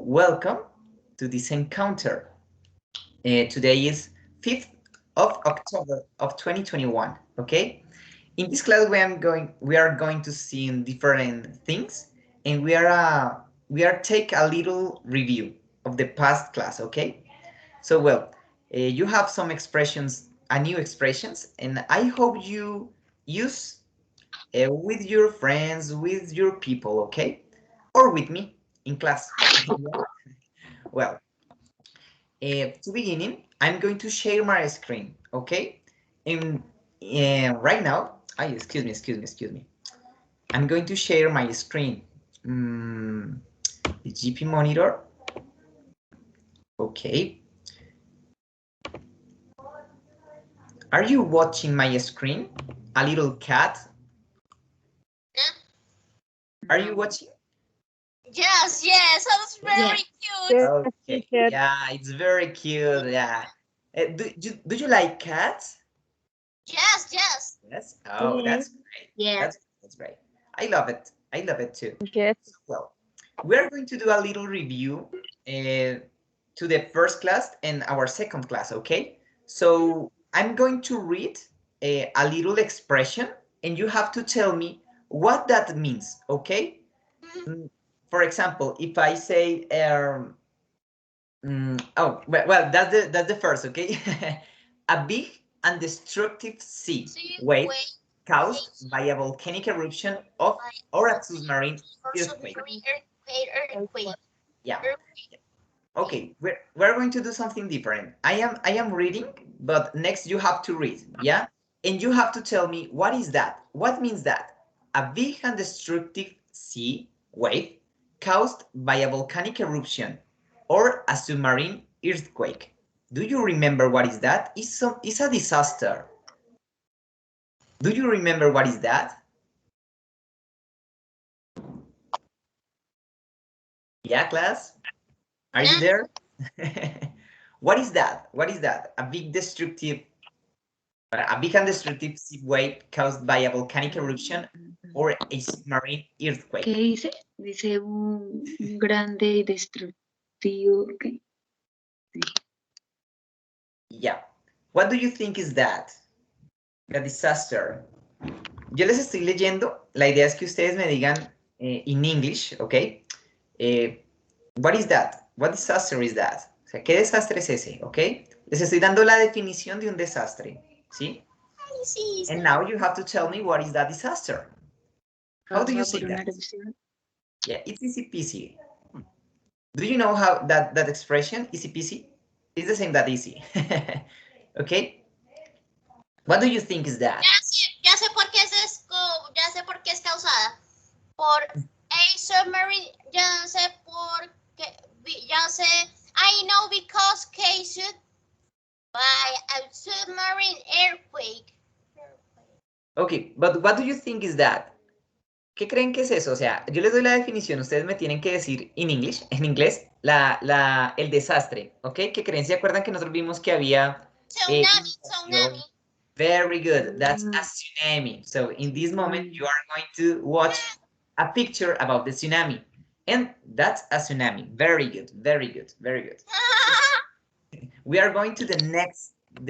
welcome to this encounter. Today is 5th of October of 2021, okay? In this class we are going to see different things, and we are take a little review of the past class, okay? So you have some expressions, new expressions, and I hope you use with your friends, with your people, okay? Or with me in class. Well, to beginning, I'm going to share my screen, okay? And right now, excuse me. I'm going to share my screen. The GP monitor. Okay. Are you watching my screen? A little cat. Are you watching? Yes, that's very cute. Yes, Okay. teacher. Yeah, it's very cute. Yeah. Do you like cats? Yes. Yes. Oh, Yes. that's great. Yeah. That's great. I love it. I love it too. Yes. So, well, we're going to do a little review to the first class and our second class, okay? So I'm going to read a little expression, and you have to tell me what that means, okay? For example, if I say, that's the first, okay? A big and destructive sea wave caused by a volcanic eruption of or a submarine earthquake. Earthquake. Yeah. Okay, we're going to do something different. I am reading, but next you have to read, yeah? And you have to tell me what is that? What means that? A big and destructive sea wave caused by a volcanic eruption or a submarine earthquake. Do you remember what is that? It's a disaster. Do you remember what is that? Yeah, class? Are you there? What is that? What is that? A big and destructive sea wave caused by a volcanic eruption or a submarine ¿Qué earthquake. dice? Dice un grande y destructivo. ¿Qué? Yeah. What do you think is that? The disaster. Yo les estoy leyendo. La idea es que ustedes me digan in English, ¿ok? What is that? What disaster is that? O sea, ¿qué desastre es ese? ¿Ok? Les estoy dando la definición de un desastre, ¿sí? And now you have to tell me what is that disaster. How do you Pasa say por una that? erupción. Yeah, it's easy peasy. Do you know how that expression, easy peasy? It's the same that easy. Okay? What do you think is that? Ya sé por qué ya sé por qué es causada. Por a submarine, ya sé por qué, ya sé, I know because caused by a submarine earthquake. Okay, but what do you think is that? ¿Qué creen que es eso? O sea, yo les doy la definición, ustedes me tienen que decir en inglés, el desastre, ¿ok? ¿Qué creen? ¿Se acuerdan que nosotros vimos que había... Tsunami. Very good, that's a tsunami. So in this moment, you are going to watch a picture about the tsunami. And that's a tsunami. Very good, very good, very good. We are going to the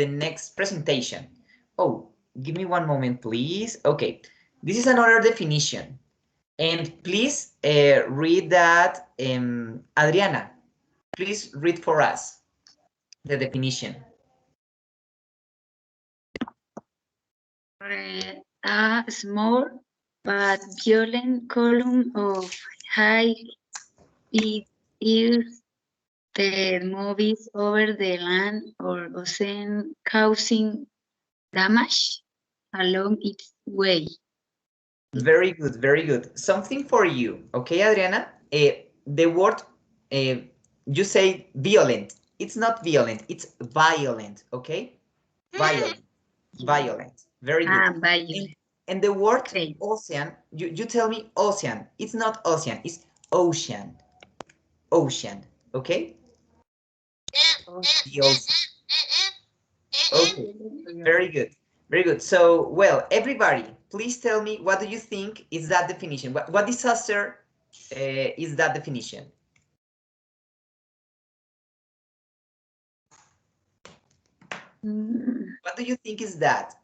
next presentation. Oh, give me one moment, please. Okay, this is another definition. And please read that, Adriana, please read for us the definition. A small but violent column of high earth that moves over the land or ocean, causing damage along its way. Very good, very good. Something for you, okay, Adriana? The word, you say violent. It's not violent, it's violent, okay? Violent, violent. Very good. Violent. And the word Okay. ocean, you tell me ocean. It's not ocean, it's ocean. Ocean, okay? The ocean. Okay, very good. Very good. So, well, everybody, please tell me, what do you think is that definition? What disaster is that definition? What do you think is that?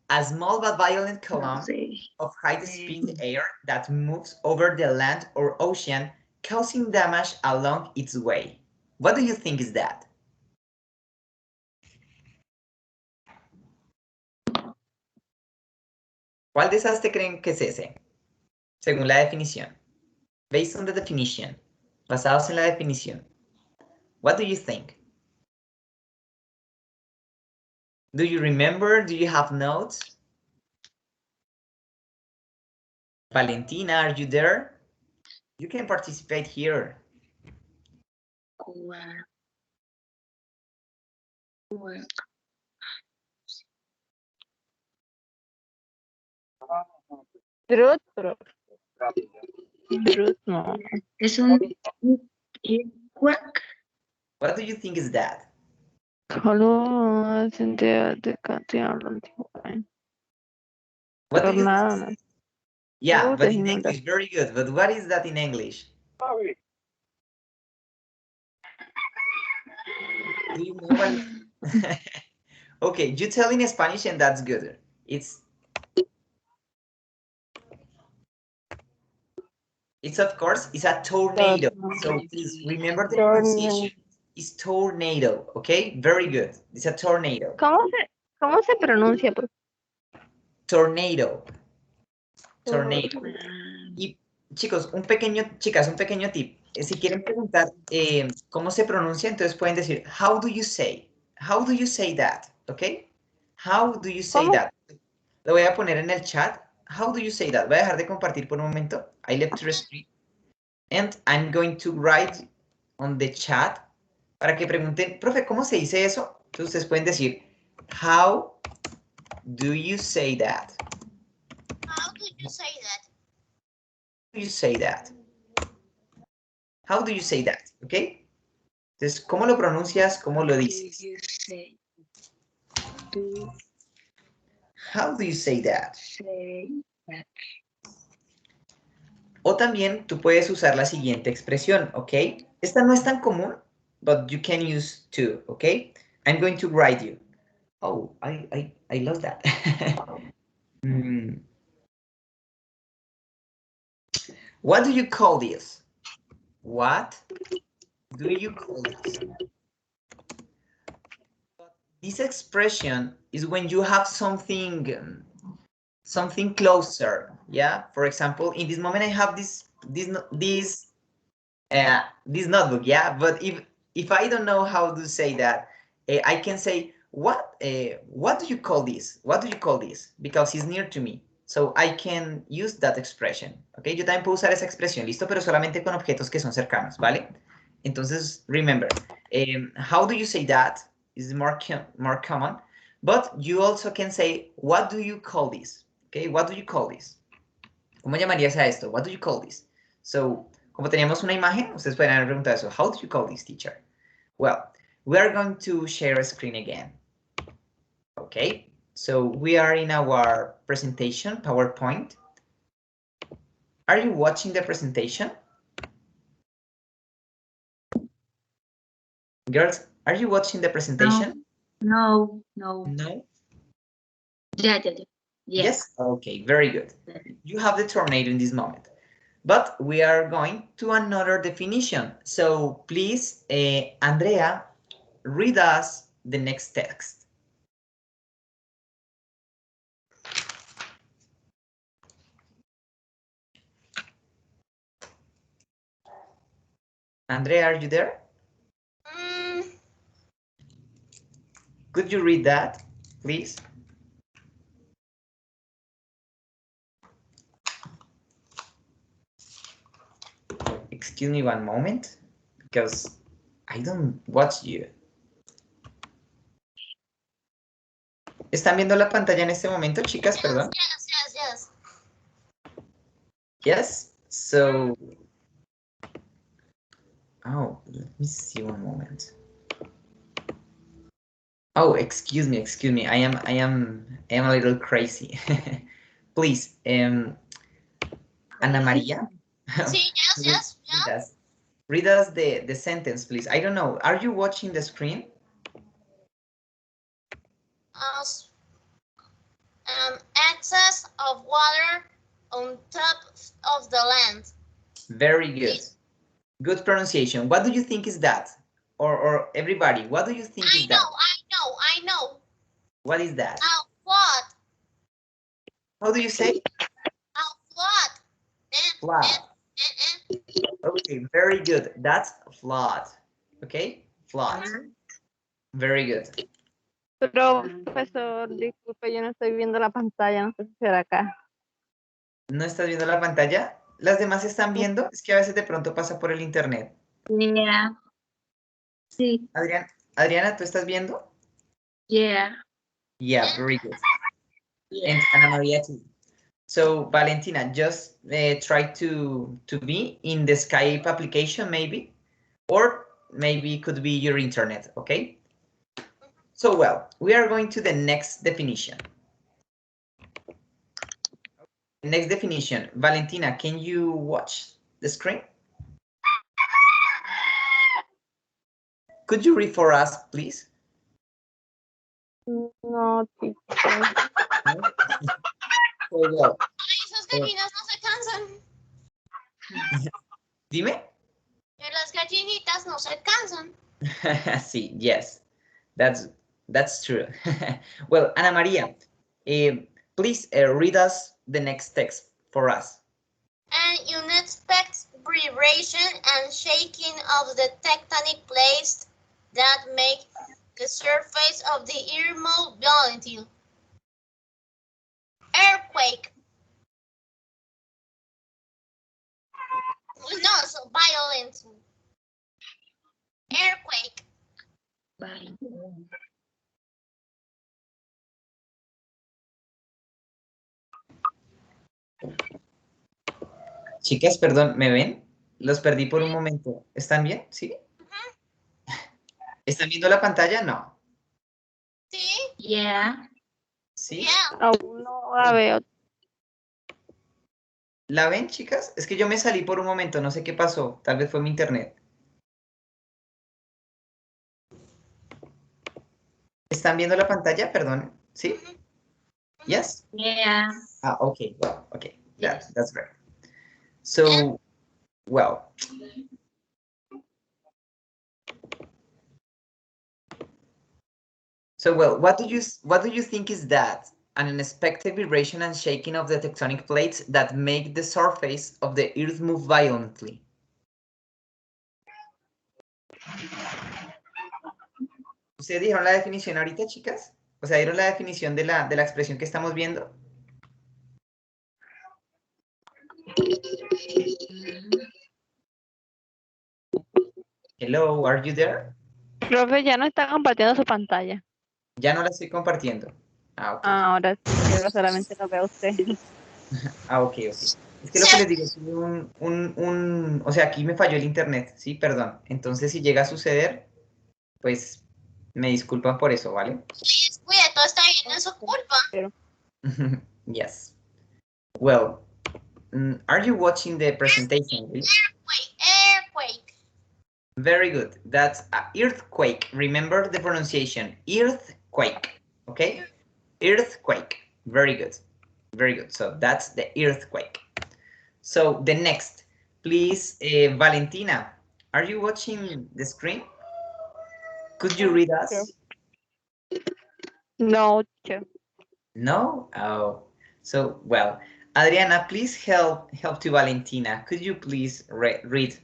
A small but violent No column sé. of high-speed air that moves over the land or ocean, causing damage along its way. What do you think is that? ¿Cuál desastre creen que es ese? Según la definición. Based on the definition. Basados en la definición. What do you think? Do you remember? Do you have notes? Valentina, are you there? You can participate here. No. Es un quack. What do you think is that? Hallo, sind der Tornado. What do you think? Yeah, Oh, but the in human English, very good. But what is that in English? Do you know what? Okay, you tell in Spanish and that's good. It's of course, it's a tornado. So please remember the pronunciation. It's tornado, okay? Very good. It's a tornado. ¿Cómo se pronuncia? Tornado. Tornado. Y chicos, chicas, un pequeño tip. Si quieren preguntar cómo se pronuncia, entonces pueden decir, how do you say? How do you say that? ¿Ok? How do you say that? Lo voy a poner en el chat. How do you say that? Voy a dejar de compartir por un momento. I left your screen. And I'm going to write on the chat para que pregunten, profe, ¿cómo se dice eso? Entonces ustedes pueden decir, how do you say that? How do you say that? How do you say that? How do you say that? ¿Ok? Entonces, ¿cómo lo pronuncias? ¿Cómo lo dices? How do you say that? O también tú puedes usar la siguiente expresión, ¿ok? Esta no es tan común, but you can use too, ¿ok? I'm going to write you. Oh, I lost that. What do you call this? What do you call this? This expression is when you have something closer, yeah? For example, in this moment I have this notebook, yeah? But if I don't know how to say that, I can say, what do you call this? What do you call this? Because it's near to me. So I can use that expression, ¿ok? Yo también puedo usar esa expresión, ¿listo? Pero solamente con objetos que son cercanos, ¿vale? Entonces, remember, how do you say that is more common, but you also can say, what do you call this? Okay, what do you call this? ¿Cómo llamarías a esto? What do you call this? So, como teníamos una imagen, ustedes pueden haber preguntado eso. How do you call this, teacher? Well, we are going to share a screen again. Okay, so we are in our presentation, PowerPoint. Are you watching the presentation? Girls, are you watching the presentation? No. No? Yeah. Yes? Okay, very good. You have the tornado in this moment. But we are going to another definition. So please, Andrea, read us the next text. Andrea, are you there? Could you read that, please? Excuse me one moment, because I don't watch you. ¿Están viendo la pantalla en este momento, chicas? Yes, Perdón. Yes. Yes, so... Oh, let me see one moment. Oh, excuse me. I am a little crazy. Please, Ana Maria. Sí, yes. Read us the sentence, please. I don't know. Are you watching the screen? excess of water on top of the land. Very good. Good pronunciation. What do you think is that? Or everybody, what do you think is that? I know. What is that? A flood. How do you say? A flood. Flood. Okay, very good. That's flood. Okay, flood. Very good. Profesor, disculpe, yo no estoy viendo la pantalla, no sé si será acá. ¿No estás viendo la pantalla? ¿Las demás están viendo? Es que a veces de pronto pasa por el internet. Yeah. Sí. Adriana, ¿tú estás viendo? Yeah. Yeah, very good. Yeah. And Ana Maria too. So Valentina, just try to be in the Skype application maybe, or maybe it could be your internet, okay? So well, we are going to the next definition. Next definition, Valentina, can you watch the screen? Could you read for us, please? No, teacher. So, well, Esas gallinas no se cansan. dime. Que las gallinitas no se cansan. Sí, yes, that's true. Well, Ana Maria, please read us the next text for us. An unexpected vibration and shaking of the tectonic plates that make the surface of the earth move violently. Earthquake. No, so violent. Earthquake. Bye. Chicas, perdón, ¿me ven? Los perdí por un momento. ¿Están bien? ¿Sí? ¿Están viendo la pantalla? No. Sí. Yeah. ¿Sí? Yeah. Aún no la veo. ¿La ven, chicas? Es que yo me salí por un momento, no sé qué pasó. Tal vez fue mi internet. ¿Están viendo la pantalla? Perdón. ¿Sí? Yes? Yeah. Ah, okay. Well, okay. Yes. That's great. So, well. So, well, what do you think is that? An unexpected vibration and shaking of the tectonic plates that make the surface of the earth move violently. ¿Ustedes dijeron la definición ahorita, chicas? O sea, ¿dieron la definición de la expresión que estamos viendo? Hello, are you there? Profe, ya no está compartiendo su pantalla. Ya no la estoy compartiendo. Ah, ok. Ahora sí, pero solamente lo veo a usted. Ah, ok. Es que lo que les digo es o sea, aquí me falló el internet, sí, perdón. Entonces, si llega a suceder, pues me disculpan por eso, ¿vale? Cuida, todo está bien, no es su culpa. Yes. Well, are you watching the presentation? Earthquake. Very good. That's earthquake. Remember the pronunciation. Earthquake. Okay? Earthquake. Very good. Very good. So that's the earthquake. So the next, please, Valentina, are you watching the screen? Could you read us? No, teacher. No? Oh, so, well, Adriana, please help to Valentina. Could you please read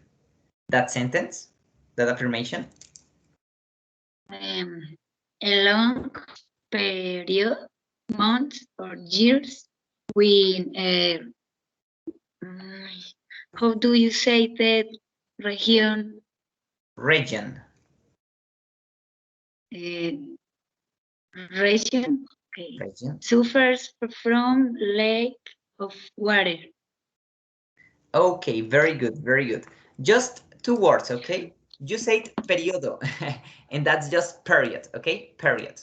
that sentence, that affirmation? A long period, months or years, when how do you say that region? Region. Region. Okay. Region. Suffers from lack of water. Okay, very good, very good. Just 2 words, okay? You say periodo, and that's just period, okay? Period.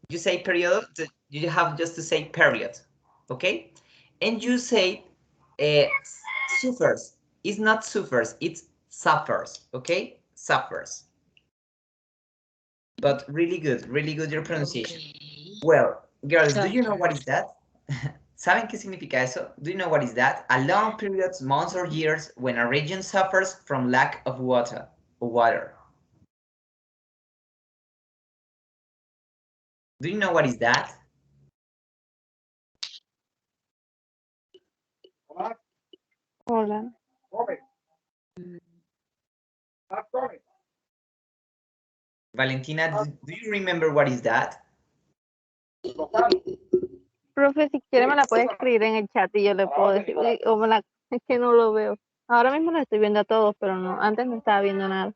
You say periodo, you have just to say period, okay? And you say suffers. It's not suffers, it's suffers, okay? Suffers. But really good your pronunciation. Okay. Well, girls, do you know what is that? ¿Saben qué significa eso? Do you know what is that? A long periods, months or years when a region suffers from lack of water. Do you know what is that? Hola. Valentina, do you remember what is that? Profe, si quiere me la puede escribir en el chat y yo le puedo decir, es que no lo veo. Ahora mismo la estoy viendo a todos, pero no, antes no estaba viendo nada.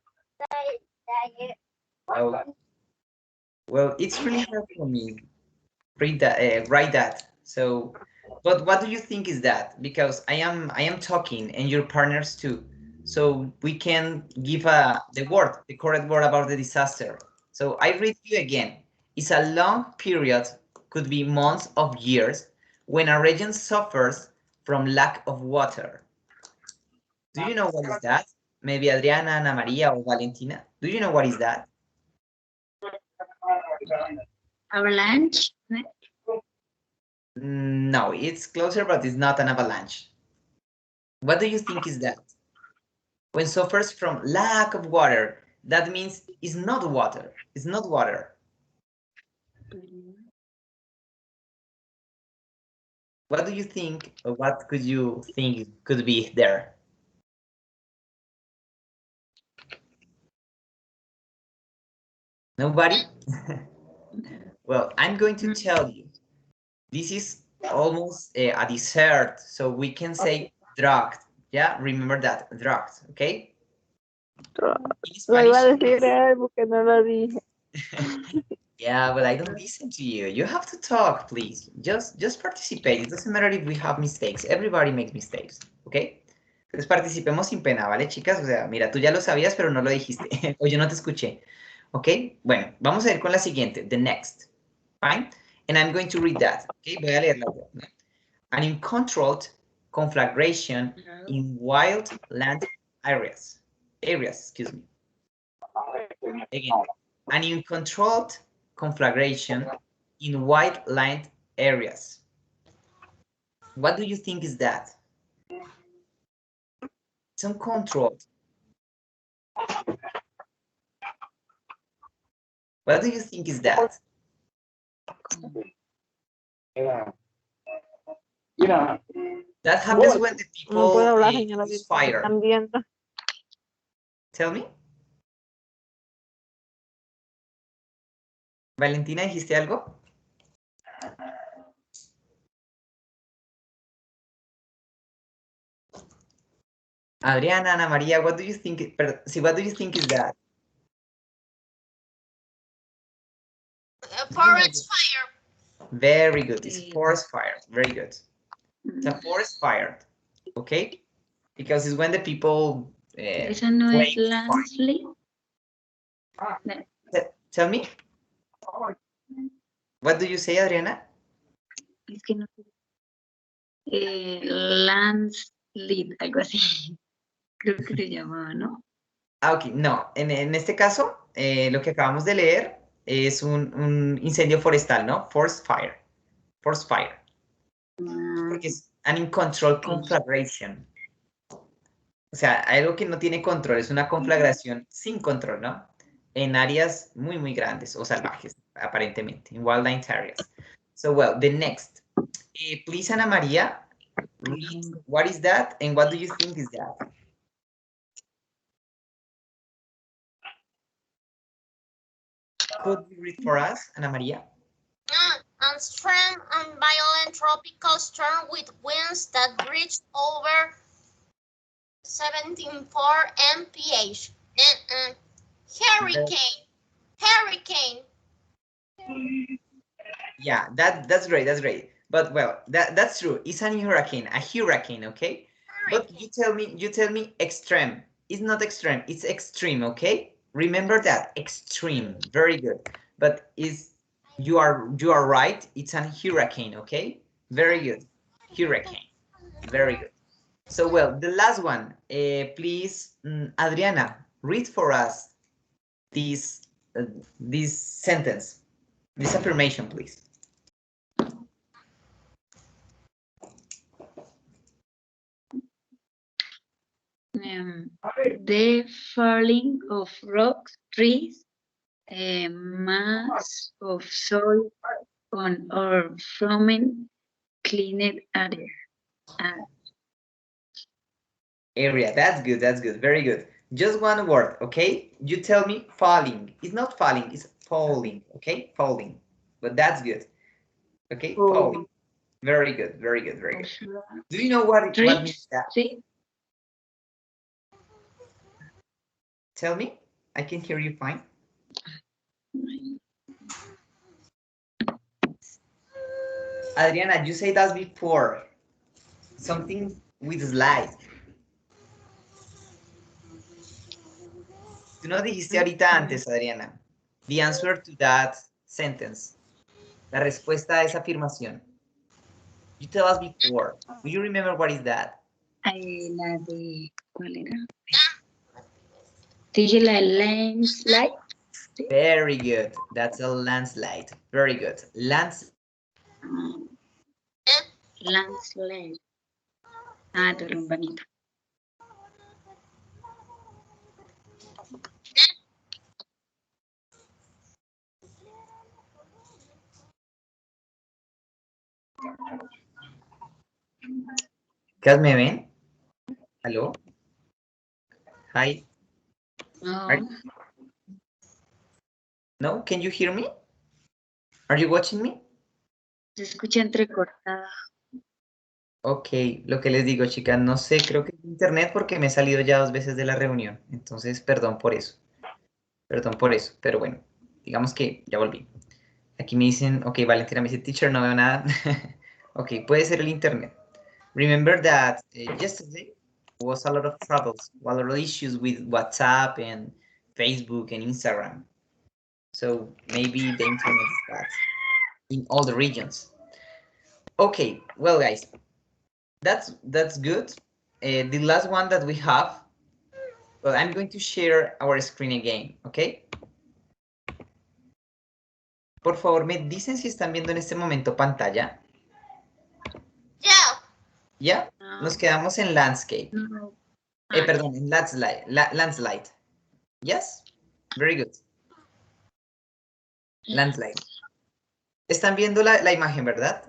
Oh. Well, it's really hard for me. Write that. So, but what do you think is that? Because I am talking and your partners too. So we can give the correct word about the disaster. So I read you again. It's a long period, could be months of years, when a region suffers from lack of water. Do you know what is that? Maybe Adriana, Ana Maria, or Valentina. Do you know what is that? Avalanche. No, it's closer, but it's not an avalanche. What do you think is that? When suffers from lack of water, that means it's not water. It's not water. What do you think, or what could you think could be there? Nobody? Well, I'm going to tell you. This is almost a dessert, so we can say drugged. Yeah, remember that, drugged, okay? Lo iba a decir a él porque no lo dije. Yeah, but I don't listen to you. You have to talk, please. Just participate. It doesn't matter if we have mistakes. Everybody makes mistakes, okay? Entonces participemos sin pena, ¿vale, chicas? O sea, mira, tú ya lo sabías, pero no lo dijiste. O yo no te escuché. ¿Ok? Bueno, vamos a ir con la siguiente. The next. Fine? And I'm going to read that. ¿Ok? Voy a leerla. An uncontrolled conflagration in wildland areas. Excuse me. Again. An uncontrolled conflagration in wildland areas. What do you think is that? It's uncontrolled. What do you think is that? That happens when the people No puedo hablar, use fire. Están viendo. Tell me. Valentina, ¿dijiste algo? Adriana, Ana María, what do you think? What do you think is that? Forest fire. Very good. It's forest fire. Very good. It's a forest fire. Okay? Because it's when the people. Esa no es landslide. Tell me. What do you say, Adriana? Es que no. Landslide, algo así. Creo que se llamaba, ¿no? Ah, ok. No, en este caso, lo que acabamos de leer es un incendio forestal, ¿no? Forest fire. Forest fire. Porque es an uncontrolled conflagration. O sea, algo que no tiene control, es una conflagración sin control, ¿no? En áreas muy, muy grandes o salvajes, aparentemente, in wildland areas. So, well, the next. Please, Ana María, read what is that and what do you think is that? Could you read for us, Ana María? And strong and violent tropical storm with winds that reached over 17.4 mph. Hurricane. Yeah, that's great. That's great. But well, that's true. It's a hurricane, okay? But you tell me extreme. It's not extreme, it's extreme, okay? Remember that, extreme, very good. But you are right, it's a hurricane, okay? Very good, hurricane, very good. So well, the last one, please, Adriana, read for us this sentence, this affirmation, please. The falling of rocks, trees, mass of soil on or from cleaned area. Area, that's good, very good. Just one word, okay? You tell me falling. It's not falling, it's falling, okay? Falling, but that's good, okay? Falling. Very good, very good, very good. Do you know what means that? Sí. Tell me, I can hear you fine. Adriana, you said that before. Something with slide. Tú no dijiste ahorita antes, Adriana. The answer to that sentence. La respuesta a esa afirmación. You tell us before. Do you remember what is that? La de, ¿cuál era? Dije la landslide. Very good. That's a landslide. Very good. Landslide. Derrumbanito. ¿Me ven? ¿Aló? Hi. No. No, can you hear me? Are you watching me? Se escucha entrecortada. Ok, lo que les digo, chicas, no sé, creo que es internet porque me he salido ya 2 veces de la reunión. Entonces, perdón por eso. Perdón por eso, pero bueno, digamos que ya volví. Aquí me dicen, ok, Valentina me dice, teacher, no veo nada. Ok, puede ser el internet. Remember that yesterday was a lot of troubles, a lot of issues with WhatsApp and Facebook and Instagram. So maybe the internet is bad in all the regions. Okay, well, guys, that's good. The last one that we have, well, I'm going to share our screen again, okay? Por favor, me dicen si están viendo en este momento pantalla. Yeah. ¿Ya? Nos quedamos en landscape. No. Perdón, en landslide. Yes? Very good. Landslide. ¿Están viendo la imagen, verdad?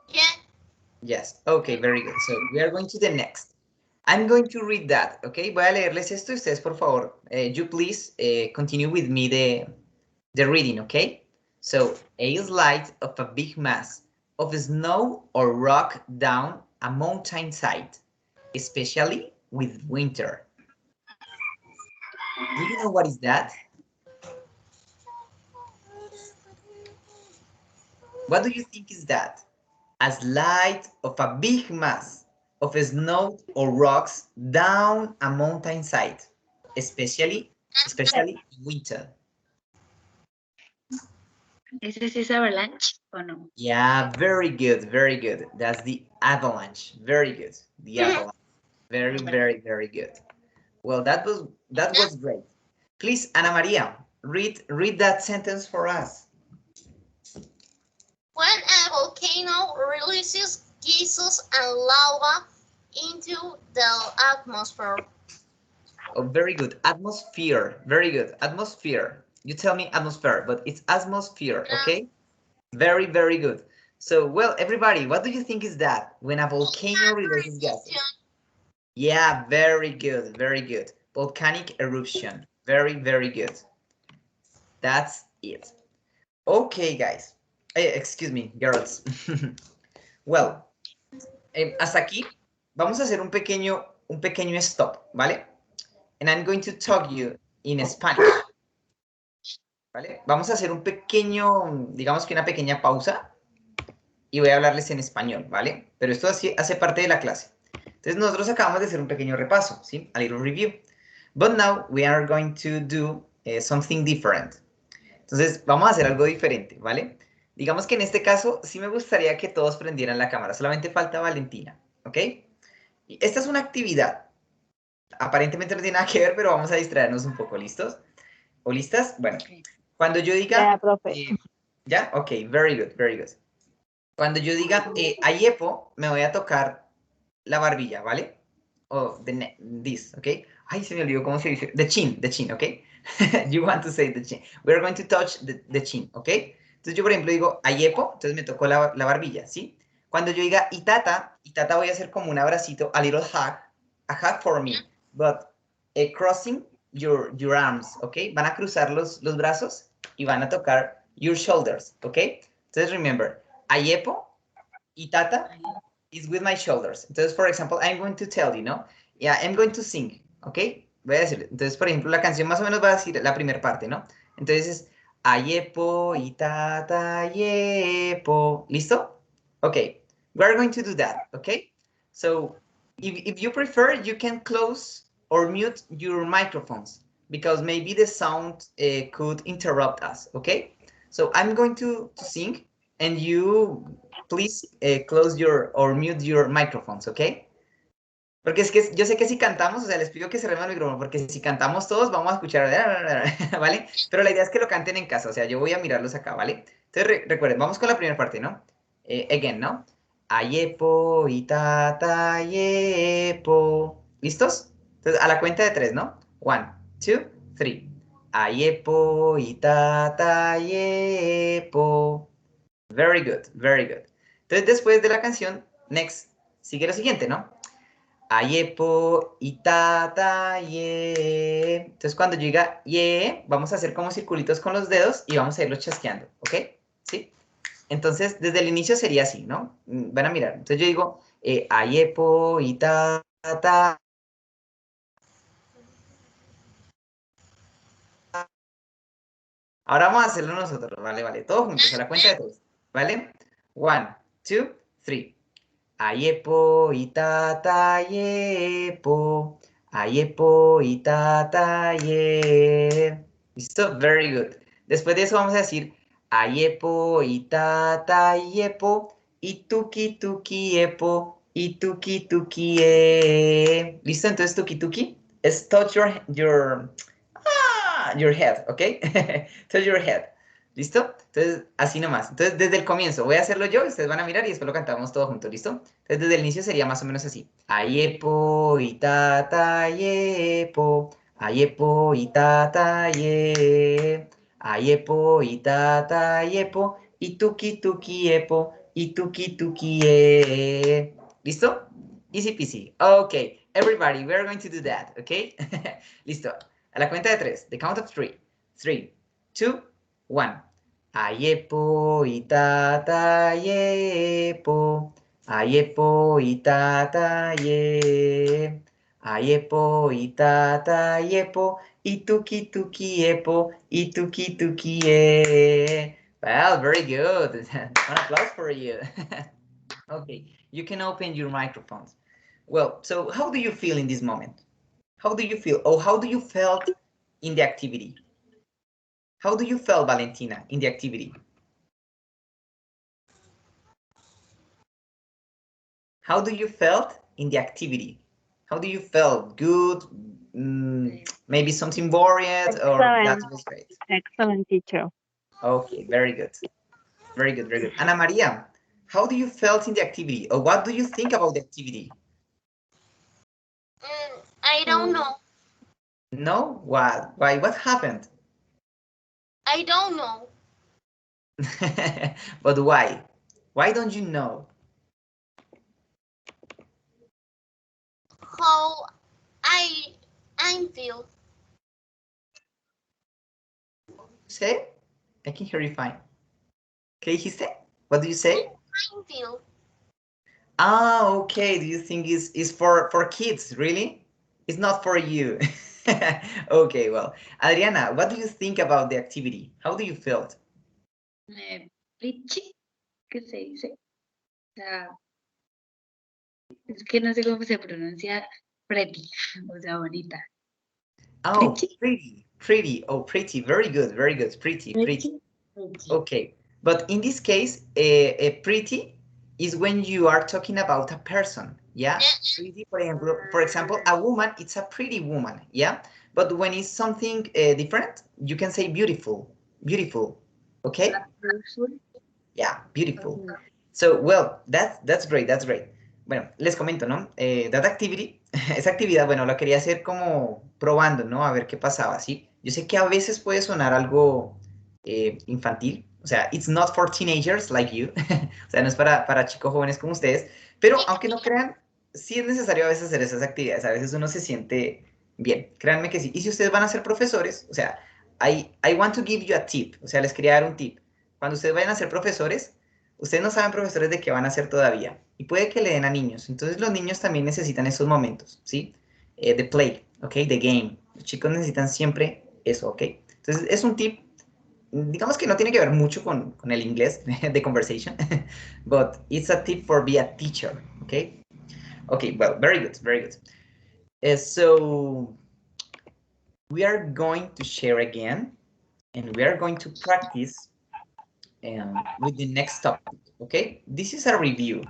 Yeah. Yes. Okay, very good. So we are going to the next. I'm going to read that, okay? Voy a leerles esto y ustedes, por favor, you please continue with me the reading, okay? So, a slide of a big mass of snow or rock down a mountainside, especially with winter. Do you know what is that? What do you think is that? A slide of a big mass of snow or rocks down a mountainside, especially in winter. ¿Ese es avalanche o no? Yeah, very good, very good. That's the avalanche. Very good. The avalanche. Very, very, very good. Well, that was great. Please, Ana Maria, read that sentence for us. When a volcano releases gases and lava into the atmosphere. Oh, very good. Atmosphere. Very good. Atmosphere. You tell me atmosphere, but it's atmosphere, okay? Very, very good. So, well, everybody, what do you think is that when a volcano releases gases? Yeah, very good, very good. Volcanic eruption. Very, very good. That's it. Okay, guys. Excuse me, girls. Well, hasta aquí vamos a hacer un pequeño stop, ¿vale? And I'm going to talk you in Spanish. ¿Vale? Vamos a hacer digamos que una pequeña pausa y voy a hablarles en español, ¿vale? Pero esto hace parte de la clase. Entonces nosotros acabamos de hacer un pequeño repaso, ¿sí? A little review. But now we are going to do something different. Entonces vamos a hacer algo diferente, ¿vale? Digamos que en este caso sí me gustaría que todos prendieran la cámara, solamente falta Valentina, ¿ok? Y esta es una actividad. Aparentemente no tiene nada que ver, pero vamos a distraernos un poco, ¿listos? ¿O listas? Bueno, cuando yo diga... Ya, profe. ¿Ya? Ok, very good, very good. Cuando yo diga ayepo, me voy a tocar la barbilla, ¿vale? oh, this, okay? Ay, se me olvidó cómo se dice. The chin, okay? You want to say the chin. We're going to touch the chin, okay? Entonces yo, por ejemplo, digo ayepo, entonces me tocó la barbilla, ¿sí? Cuando yo diga itata voy a hacer como un abracito, a little hug, a hug for me, but crossing your arms, okay? Van a cruzar los brazos y van a tocar your shoulders, okay? Entonces, remember, ayepo, itata is with my shoulders. Entonces, for example, I'm going to tell you, ¿no? Yeah, I'm going to sing, ¿ok? Voy a decir, entonces, por ejemplo, la canción más o menos va a decir la primera parte, ¿no? Entonces es ayepo, itata, ayepo. ¿Listo? Okay, we're going to do that, okay? So, if you prefer, you can close or mute your microphones because maybe the sound could interrupt us, okay? So, I'm going to sing and you please close your or mute your microphones, ¿ok? Porque es que yo sé que si cantamos, o sea, les pido que cerremos el micrófono, porque si cantamos todos vamos a escuchar, ¿vale? Pero la idea es que lo canten en casa, o sea, yo voy a mirarlos acá, ¿vale? Entonces, recuerden, vamos con la primera parte, ¿no? Again, ¿no? Ayepo, itata, ayepo. ¿Listos? Entonces, a la cuenta de 3, ¿no? 1, 2, 3. Ayepo, itata, ayepo. Very good, very good. Entonces, después de la canción, next, sigue lo siguiente, ¿no? Ayepo, itata, ye. Entonces, cuando yo diga ye, vamos a hacer como circulitos con los dedos y vamos a irlos chasqueando, ¿ok? ¿Sí? Entonces, desde el inicio sería así, ¿no? Van a mirar. Entonces, yo digo ayepo, itata. Ahora vamos a hacerlo nosotros, ¿vale? Todos juntos, a la cuenta de 3, ¿vale? 1, 2, 3. Ayepo, itata, ayepo. Ayepo, itata, aye. ¿Listo? Very good. Después de eso vamos a decir ayepo, itata, ayepo. Ituki, tuki, epo. Ituki, tuki, e. ¿Listo? Entonces, tuki, tuki es touch your head, ¿ok? Touch your head. ¿Listo? Entonces, así nomás. Entonces, desde el comienzo, voy a hacerlo yo, ustedes van a mirar y después lo cantamos todos juntos, ¿listo? Entonces, desde el inicio sería más o menos así. Ayepo, itata, ayepo. Ayepo, itata, aye. Ayepo, itata, ayepo. Ituki, tuki, epo. Ituki, tuki, e. ¿Listo? Easy peasy. Ok, everybody, we're going to do that, ¿ok? Listo. A la cuenta de 3, the count of 3. 3, 2, 1. Ayepo, itata, ayepo. Ayepo, itata, aye. Ayepo, itata, ayepo. Ituki, tuki, epo. Ituki, tuki, e. Well, very good. An applause for you. Okay, you can open your microphones. Well, so how do you feel in this moment? How do you feel? Or how do you felt in the activity? How do you feel, Valentina, in the activity? How do you felt in the activity? How do you felt? Good? Maybe something boring, or that was great? Excellent, teacher. Okay, very good. Very good, very good. Ana Maria, how do you felt in the activity? Or what do you think about the activity? I don't know. No? What? Why? What happened? I don't know. But why? Why don't you know? How I feel. Say? I can hear you fine. ¿Qué dijiste? What do you say? I feel. Ah, okay. Do you think is for kids, really? It's not for you. Okay, well. Adriana, what do you think about the activity? How do you feel? Pretty, ¿qué se dice? O sea, es que no sé cómo se pronuncia pretty, o sea, bonita. Oh, pretty. Oh, pretty. Very good, very good. Pretty. Okay, but in this case, a pretty is when you are talking about a person, yeah? Pretty, for example, a woman, it's a pretty woman, yeah? But when it's something different, you can say beautiful, okay? Yeah, beautiful. So, well, that's great, Bueno, les comento, ¿no? That activity esa actividad, bueno, la quería hacer como probando, ¿no? A ver qué pasaba, ¿sí? Yo sé que a veces puede sonar algo infantil, o sea, it's not for teenagers like you, o sea, no es para chicos jóvenes como ustedes, pero aunque no crean, sí es necesario a veces hacer esas actividades, a veces uno se siente bien, créanme que sí. Y si ustedes van a ser profesores, o sea, I want to give you a tip, o sea, les quería dar un tip. Cuando ustedes vayan a ser profesores, ustedes no saben, profesores, de qué van a hacer todavía. Y puede que le den a niños. Entonces los niños también necesitan esos momentos, ¿sí? The play, ¿ok? The game. Los chicos necesitan siempre eso, ¿ok? Entonces es un tip, digamos que no tiene que ver mucho con el inglés de conversation, but it's a tip for be a teacher, ¿ok? Okay, well, very good, very good. So we are going to share again, and we are going to practice with the next topic, okay? This is a review,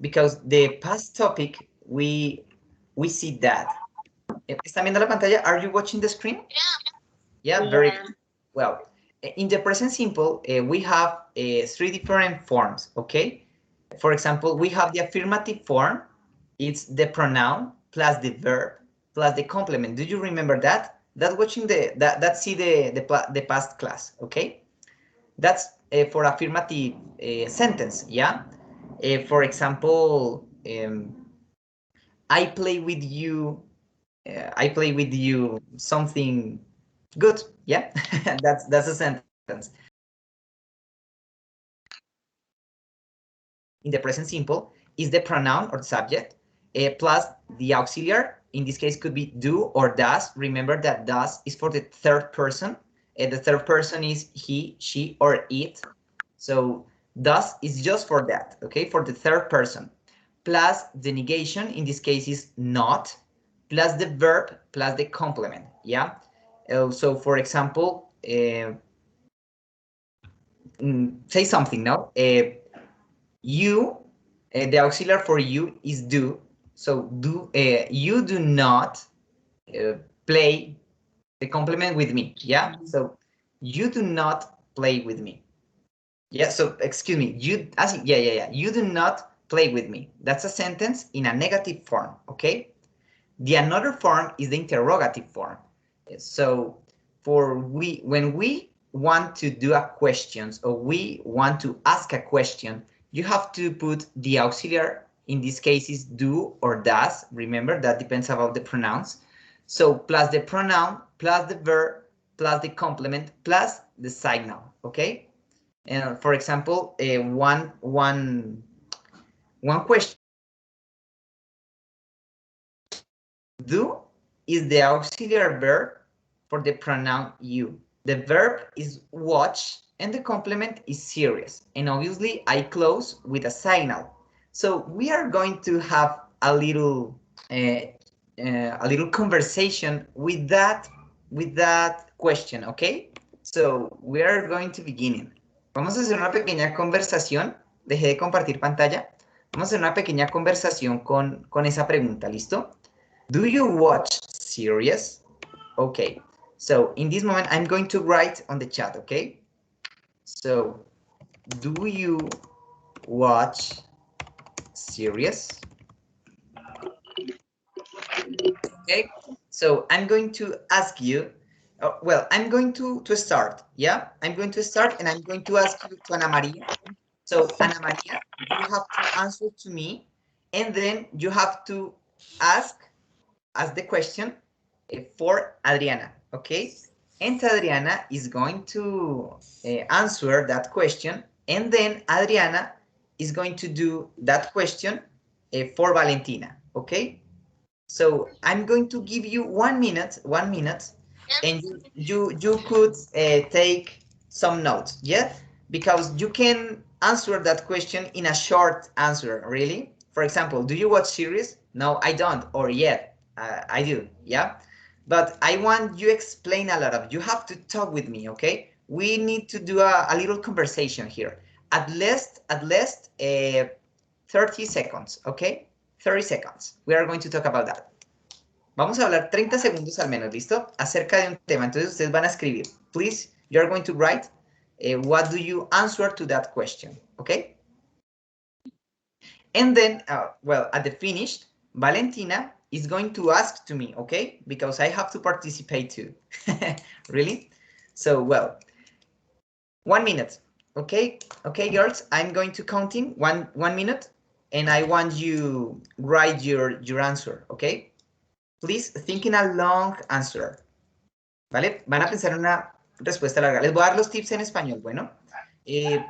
because the past topic, we see that. ¿Están viendo la pantalla? Are you watching the screen? Yeah. Yeah, very good. Well, in the present simple, we have 3 different forms, okay? For example, we have the affirmative form. It's the pronoun plus the verb plus the complement. Do you remember that? That watching that see the past class, okay? That's for affirmative sentence, yeah? For example, I play with you something good, yeah? that's a sentence. In the present simple is the pronoun or subject plus the auxiliary. In this case could be do or does. Remember that does is for the third person. The third person is he, she, or it. So does is just for that, okay, for the third person. Plus the negation, in this case is not, plus the verb, plus the complement, yeah? So for example, say something, no? You, the auxiliary for you is do. So you do not play the complement with me, yeah? So you do not play with me. Yeah, so excuse me, you do not play with me. That's a sentence in a negative form, okay? The another form is the interrogative form. So when we want to do a question or we want to ask a question, you have to put the auxiliary, in this case is do or does. Remember, that depends about the pronouns. So plus the pronoun, plus the verb, plus the complement, plus the signal, okay? And for example, one question. Do is the auxiliary verb for the pronoun you. The verb is watch and the complement is serious. And obviously I close with a signal. So we are going to have a little conversation with that question, okay? So we are going to begin. Vamos a hacer una pequeña conversación. Dejé de compartir pantalla. Vamos a hacer una pequeña conversación con esa pregunta, ¿listo? Do you watch series? Okay, so in this moment, I'm going to write on the chat, okay? So, do you watch series? Okay, so I'm going to ask you, well, I'm going to start, yeah? I'm going to start and I'm going to ask you to Ana Maria. So, Ana Maria, you have to answer to me and then you have to ask the question for Adriana, okay? And Adriana is going to answer that question, and then Adriana is going to do that question for Valentina, okay? So I'm going to give you 1 minute, and you could take some notes, yeah? Because you can answer that question in a short answer, really? For example, do you watch series? No, I don't, or yeah, I do, yeah? But I want you explain a lot of, you have to talk with me, okay? We need to do a little conversation here. At least 30 seconds, okay? 30 seconds. We are going to talk about that. Vamos a hablar 30 segundos al menos, ¿listo? Acerca de un tema. Entonces ustedes van a escribir. Please, you're going to write what do you answer to that question, okay? And then, well, at the finish, Valentina is going to ask to me, okay? Because I have to participate too. Really? So, well, 1 minute. Okay, okay, girls, I'm going to counting one minute, and I want you write your answer, okay? Please think in a long answer. ¿Vale? Van a pensar en una respuesta larga. Les voy a dar los tips en español, bueno.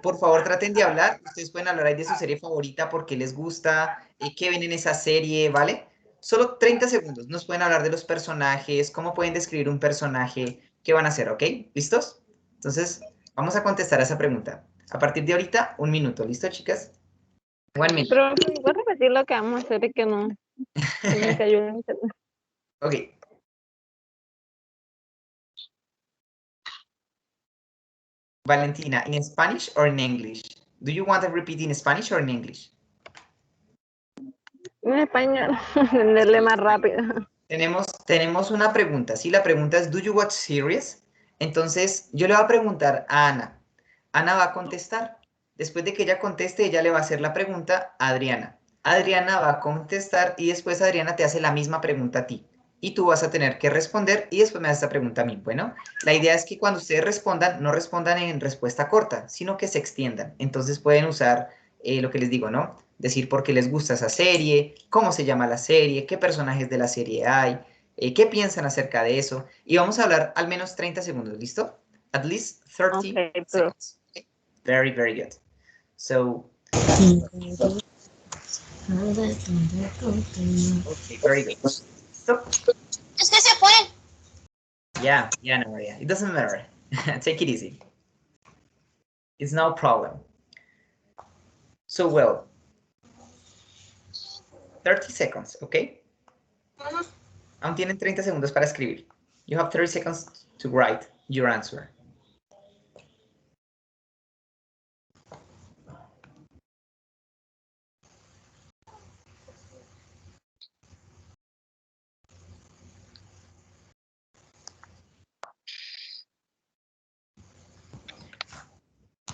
Por favor, traten de hablar. Ustedes pueden hablar ahí de su serie favorita, por qué les gusta, qué ven en esa serie, ¿vale? Solo 30 segundos. Nos pueden hablar de los personajes, cómo pueden describir un personaje, qué van a hacer, ¿ok? ¿Listos? Entonces, vamos a contestar a esa pregunta. A partir de ahorita, 1 minuto. ¿Listo, chicas? 1 minute. Pero ¿puedes repetir lo que vamos a hacer? Es que no. Se me cayó el internet. Ok. Valentina, in Spanish or in English? Do you want to repeat in Spanish or in English? En español, entenderle más rápido. Tenemos una pregunta, ¿sí? La pregunta es, ¿do you watch series? Entonces, yo le voy a preguntar a Ana. Ana va a contestar. Después de que ella conteste, ella le va a hacer la pregunta a Adriana. Adriana va a contestar y después Adriana te hace la misma pregunta a ti. Y tú vas a tener que responder y después me haces esta pregunta a mí. Bueno, la idea es que cuando ustedes respondan, no respondan en respuesta corta, sino que se extiendan. Entonces pueden usar lo que les digo, ¿no? Decir por qué les gusta esa serie, cómo se llama la serie, qué personajes de la serie hay, qué piensan acerca de eso. Y vamos a hablar al menos 30 segundos, ¿listo? At least 30 Okay, seconds. Okay. Very, very good. So, okay, very good. So, Es que se fue. yeah, no, Maria, it doesn't matter. Take it easy. It's no problem. So, well, 30 seconds, okay? Aún tienen 30 segundos para escribir. You have 30 seconds to write your answer.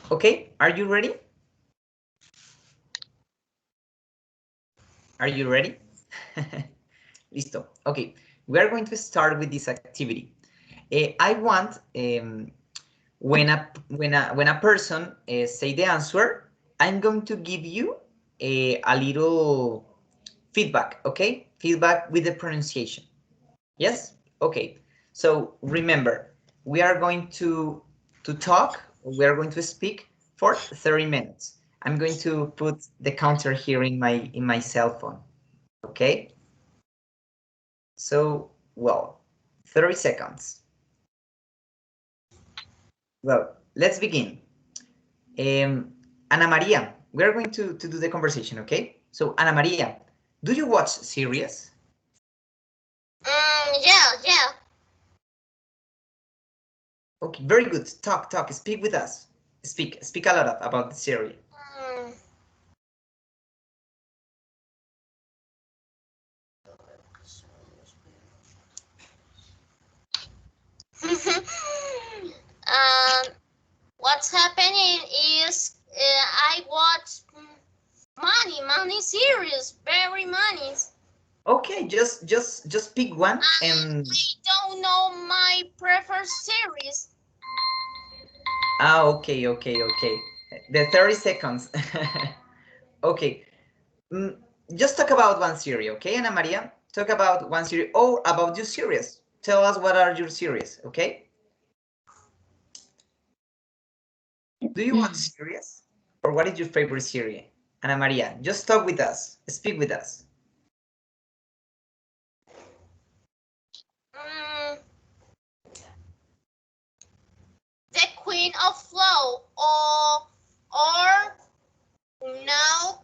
Okay, are you ready? Are you ready? Listo. Okay, we are going to start with this activity. I want when a person say the answer, I'm going to give you a little feedback. Okay, feedback with the pronunciation. Yes. Okay. So remember, we are going to talk. We are going to speak for 30 minutes. I'm going to put the counter here in my cell phone. Okay. So, well, 30 seconds. Well, let's begin. Ana Maria, we are going to do the conversation, okay? So, Ana Maria, do you watch series? Yeah. Okay, very good. Talk. Speak with us. Speak a lot about the series. What's happening is I watch money series, very money. Okay, just pick one and. I don't know my preferred series. Okay. The 30 seconds. Okay. Just talk about one series, okay, Ana Maria? Talk about one series or about your series. Tell us what are your series, okay? Do you watch series? Or what is your favorite series? Ana Maria, just talk with us. Speak with us. The Queen of Flow or now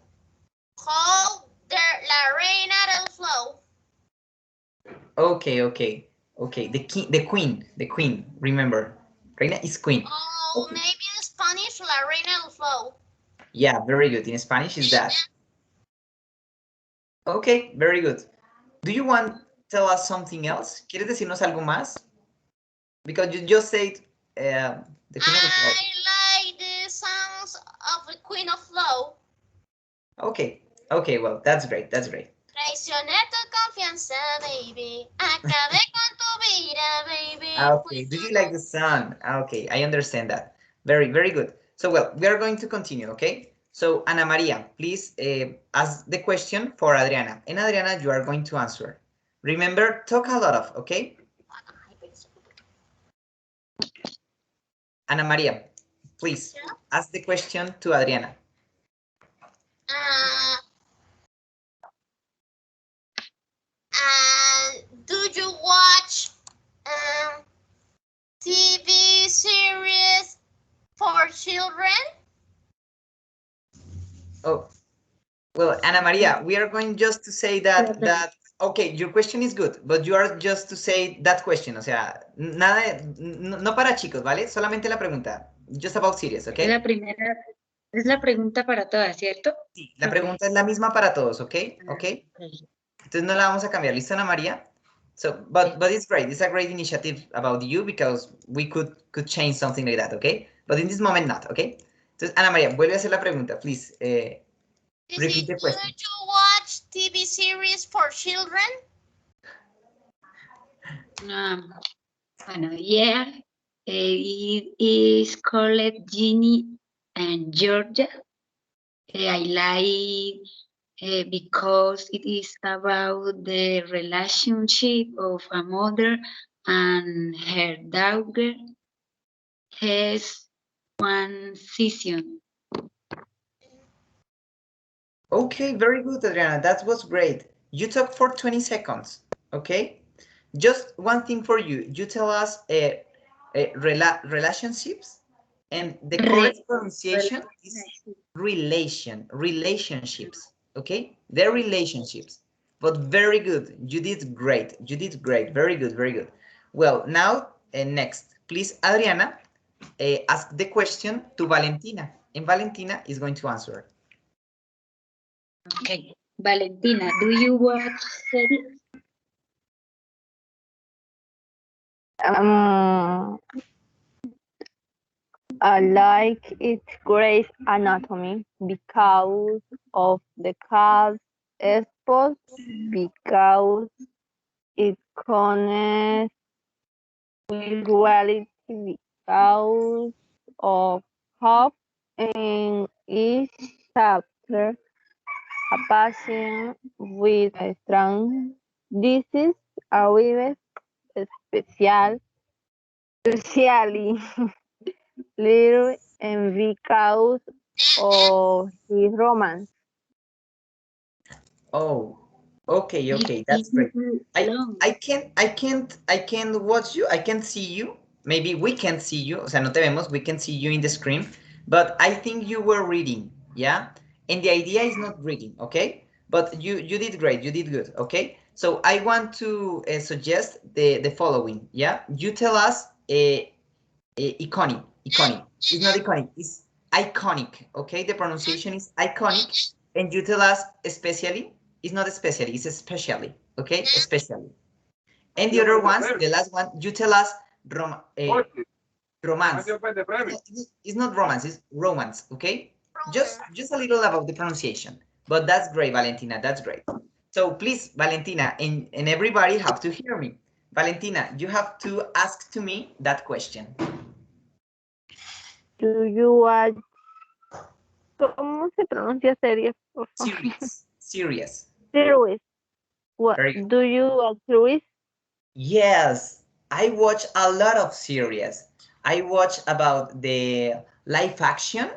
called La Reina del Flow. Okay. The queen. Remember, Reina is queen. Oh, okay. Maybe in Spanish, La Reina del Flow. Yeah, very good. In Spanish is that. Okay, very good. Do you want to tell us something else? ¿Quieres decirnos algo más? Because you just said the Queen of the Flow. I like the songs of the Queen of Flow. Okay, well, that's great. Traicioné tu confianza, baby. Acabé con tu vida, baby. Okay, do you like the song? Okay, I understand that. Very, very good. So, well, we are going to continue, okay? So, Ana Maria, please ask the question for Adriana. And Adriana, you are going to answer. Remember, talk a lot of, okay? Ana Maria, please ask the question to Adriana. Do you watch TV series for children? Oh, well, Ana Maria, we are going just to say that okay, your question is good, but you are just to say that question, o sea, nada, no para chicos, ¿vale? Solamente la pregunta, just about series, okay? Es la pregunta para todas, ¿cierto? Sí, la pregunta es la misma para todos, ¿ok? ¿Ok? Okay. Entonces no la vamos a cambiar, ¿listo, Ana María? So, but it's great. It's a great initiative about you because we could change something like that, ¿ok? But in this moment not, ¿ok? Entonces, Ana María, vuelve a hacer la pregunta, please. Repeat the question. Do you watch TV series for children? Bueno, yeah. It is called Ginny and Georgia. I like because it is about the relationship of a mother and her daughter. Has one season. Okay, very good, Adriana. That was great. You talked for 20 seconds, okay? Just one thing for you. You tell us relationships, and the correct pronunciation is relationships, okay? They're relationships, but very good. You did great. You did great. Very good, very good. Well, now, next, please, Adriana, ask the question to Valentina, and Valentina is going to answer. Okay, Valentina, do you watch series? I like it Grey's Anatomy because of the cast spots, because it connects with reality, because of hope in each chapter, a passion with a strong. This is a vibe especially little and because of his romance. Oh, okay, that's great. I can't watch you. I can't see you. Maybe we can't see you. O sea, no te vemos. We can see you in the screen. But I think you were reading, yeah? And the idea is not reading, okay? But you did great. You did good, okay? So I want to suggest the following, yeah? You tell us iconic. It's not iconic. It's iconic, okay? The pronunciation is iconic. And you tell us especially. It's not especially, it's especially, okay? Especially. And the other ones, the last one, you tell us romance. It's not romance, it's romance, okay? Just a little about the pronunciation. But that's great, Valentina, that's great. So please, Valentina, and everybody have to hear me. Valentina, you have to ask to me that question. Do you watch? ¿Cómo se pronuncia series? Por favor? Series. Series. What do you watch series? Yes, I watch a lot of series. I watch about the live action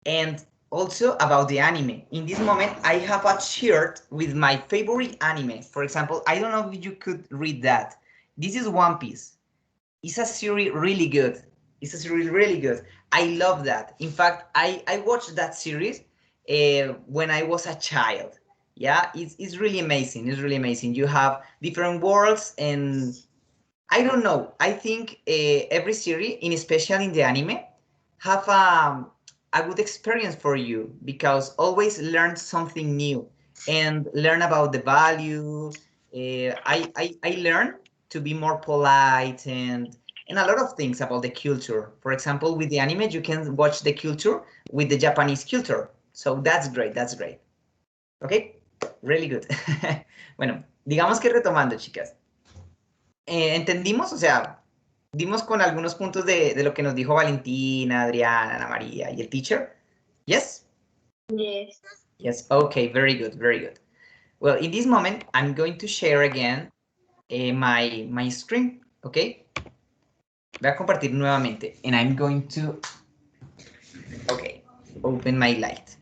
and also about the anime. In this moment, I have a shirt with my favorite anime. For example, I don't know if you could read that. This is One Piece. It's a series really good. It's a series really good. I love that. In fact, I watched that series when I was a child. Yeah, it's really amazing. It's really amazing. You have different worlds, and I don't know. I think every series, in especial in the anime, have a good experience for you because always learn something new and learn about the value. I learn to be more polite and a lot of things about the culture. For example, with the anime, you can watch the culture with the Japanese culture. So that's great. That's great. Okay. Really good. Bueno, digamos que retomando, chicas. ¿Entendimos? O sea, dimos con algunos puntos de lo que nos dijo Valentina, Adriana, Ana María y el teacher. Yes? Yes. Yes, okay, very good, very good. Well, in this moment, I'm going to share again my screen, okay? Voy a compartir nuevamente, and I'm going to, okay, open my light.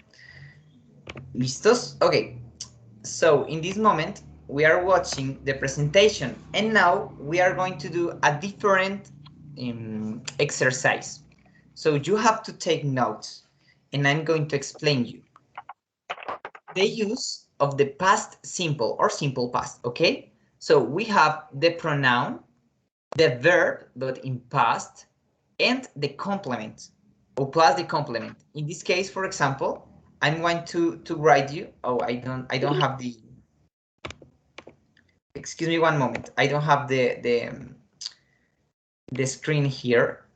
¿Listos? Okay, so in this moment, we are watching the presentation, and now we are going to do a different exercise. So you have to take notes, and I'm going to explain you the use of the past simple or simple past, okay? So we have the pronoun, the verb, but in past, and the complement, or plus the complement. In this case, for example, I'm going to write you. Oh, I don't have the. Excuse me one moment. I don't have the screen here.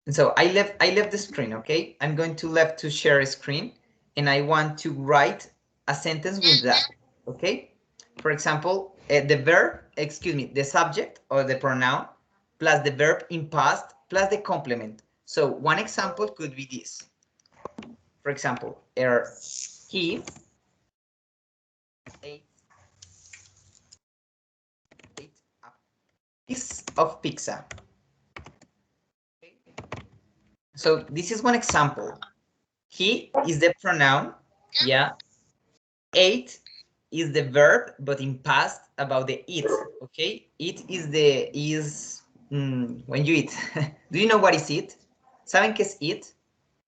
And so I left the screen. Okay, I'm going to left to share a screen, and I want to write a sentence with that. Okay, for example, the verb, excuse me, the subject or the pronoun plus the verb in past plus the complement. So one example could be this. For example, he ate a piece of pizza. Okay. So this is one example. He is the pronoun, yeah. Ate is the verb, but in past about the eat, okay? Eat is when you eat. Do you know what is eat? ¿Saben qué es eat?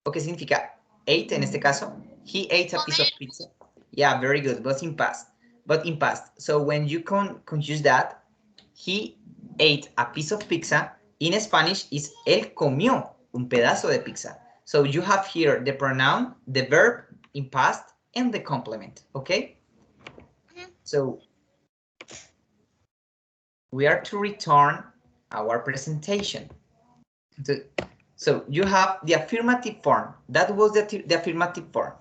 ¿O qué significa ate en este caso? He ate a piece of pizza. Yeah, very good, but in past. But in past. So when you confuse that, he ate a piece of pizza, in Spanish is él comió un pedazo de pizza. So you have here the pronoun, the verb in past, and the complement, okay? So we are to return our presentation. So you have the affirmative form. That was the affirmative form.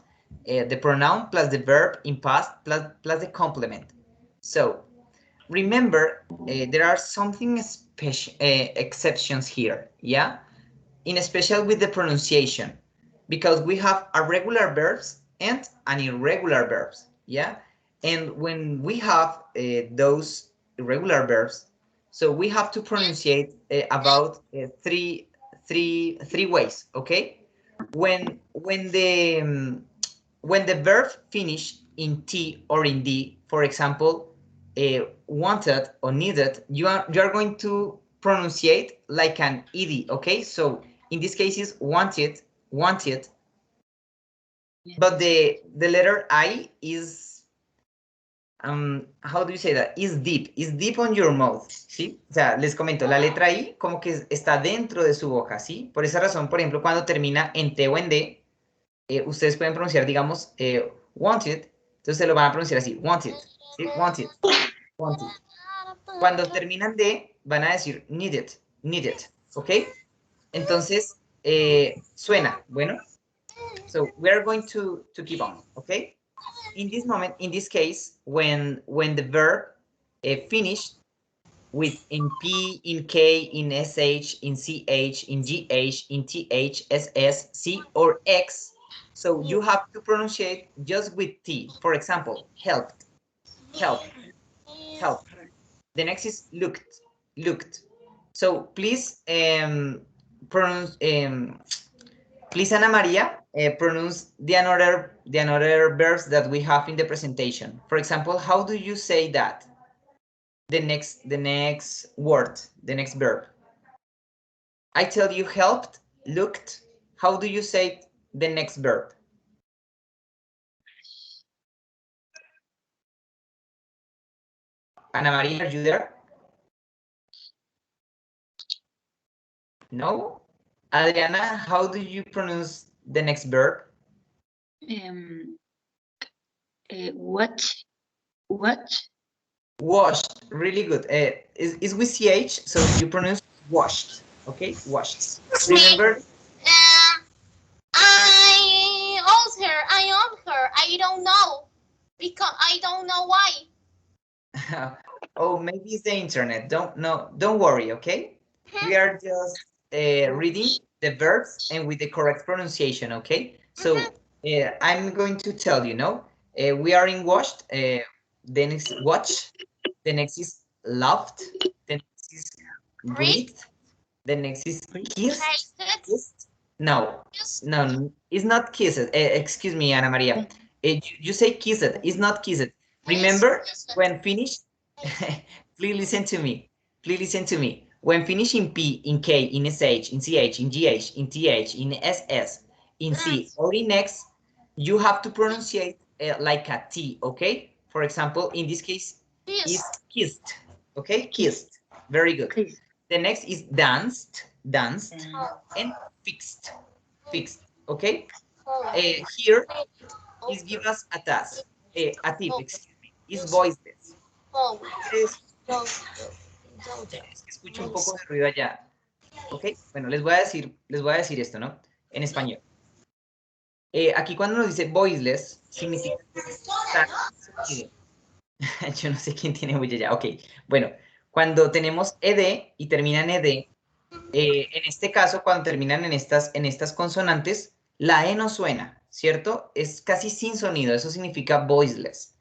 The pronoun plus the verb in past plus the complement. So remember, there are something special exceptions here, yeah? In special with the pronunciation, because we have irregular verbs and an irregular verbs, yeah? And when we have those irregular verbs, so we have to pronunciate about three ways, okay? When the verb finish in T or in D, for example, wanted or needed, you are going to pronunciate like an ed, okay? So in this case is wanted, but the letter I is how do you say that? Is deep on your mouth, ¿sí? O sea, les comento, la letra I como que está dentro de su boca, ¿sí? Por esa razón, por ejemplo, cuando termina en T o en D, ustedes pueden pronunciar, digamos, wanted, entonces se lo van a pronunciar así, wanted, ¿sí? Wanted. Cuando terminan de, van a decir needed, ¿ok? Entonces, suena, bueno. So, we are going to keep on, ¿ok? In this moment, in this case, when the verb finished with in P, in K, in SH, in CH, in GH, in TH, SS, C, or X, so you have to pronunciate just with T. For example, helped. The next is looked. So please pronounce, please Ana Maria, pronounce the another verbs that we have in the presentation. For example, how do you say that? The next word, the next verb. I tell you helped, looked. How do you say the next verb? Ana Maria, are you there? No? Adriana, how do you pronounce the next verb? Watch. Washed, really good. Is with CH, so you pronounce washed, okay? Washed. Remember? I asked her, I don't know. Because I don't know why. Oh, maybe it's the internet. Don't worry, okay? We are just reading the verbs and with the correct pronunciation, okay? So I'm going to tell you, no? We are in watched, then it's watch, the next is loved, the next is breathed, the next is kissed. Kissed. No, no, it's not kissed. Excuse me, Ana Maria. You say kissed, it's not kissed. Remember, when finished, please listen to me. Please listen to me. When finishing P, in K, in SH, in CH, in GH, in TH, in SS, in C, or in X, you have to pronounce it like a T, okay? For example, in this case, is kissed, okay? Kissed. Very good. The next is danced, and fixed, okay? Here is give us a task, a tip, excuse me, is voiceless. Escucho un poco de ruido allá. Ok, bueno, les voy a decir esto, ¿no? En español. Aquí cuando nos dice voiceless, significa que yo no sé quién tiene bulla ya. Ok, bueno, cuando tenemos ed y termina en ed, en este caso, cuando terminan en estas consonantes, la e no suena, ¿cierto? Es casi sin sonido, eso significa voiceless.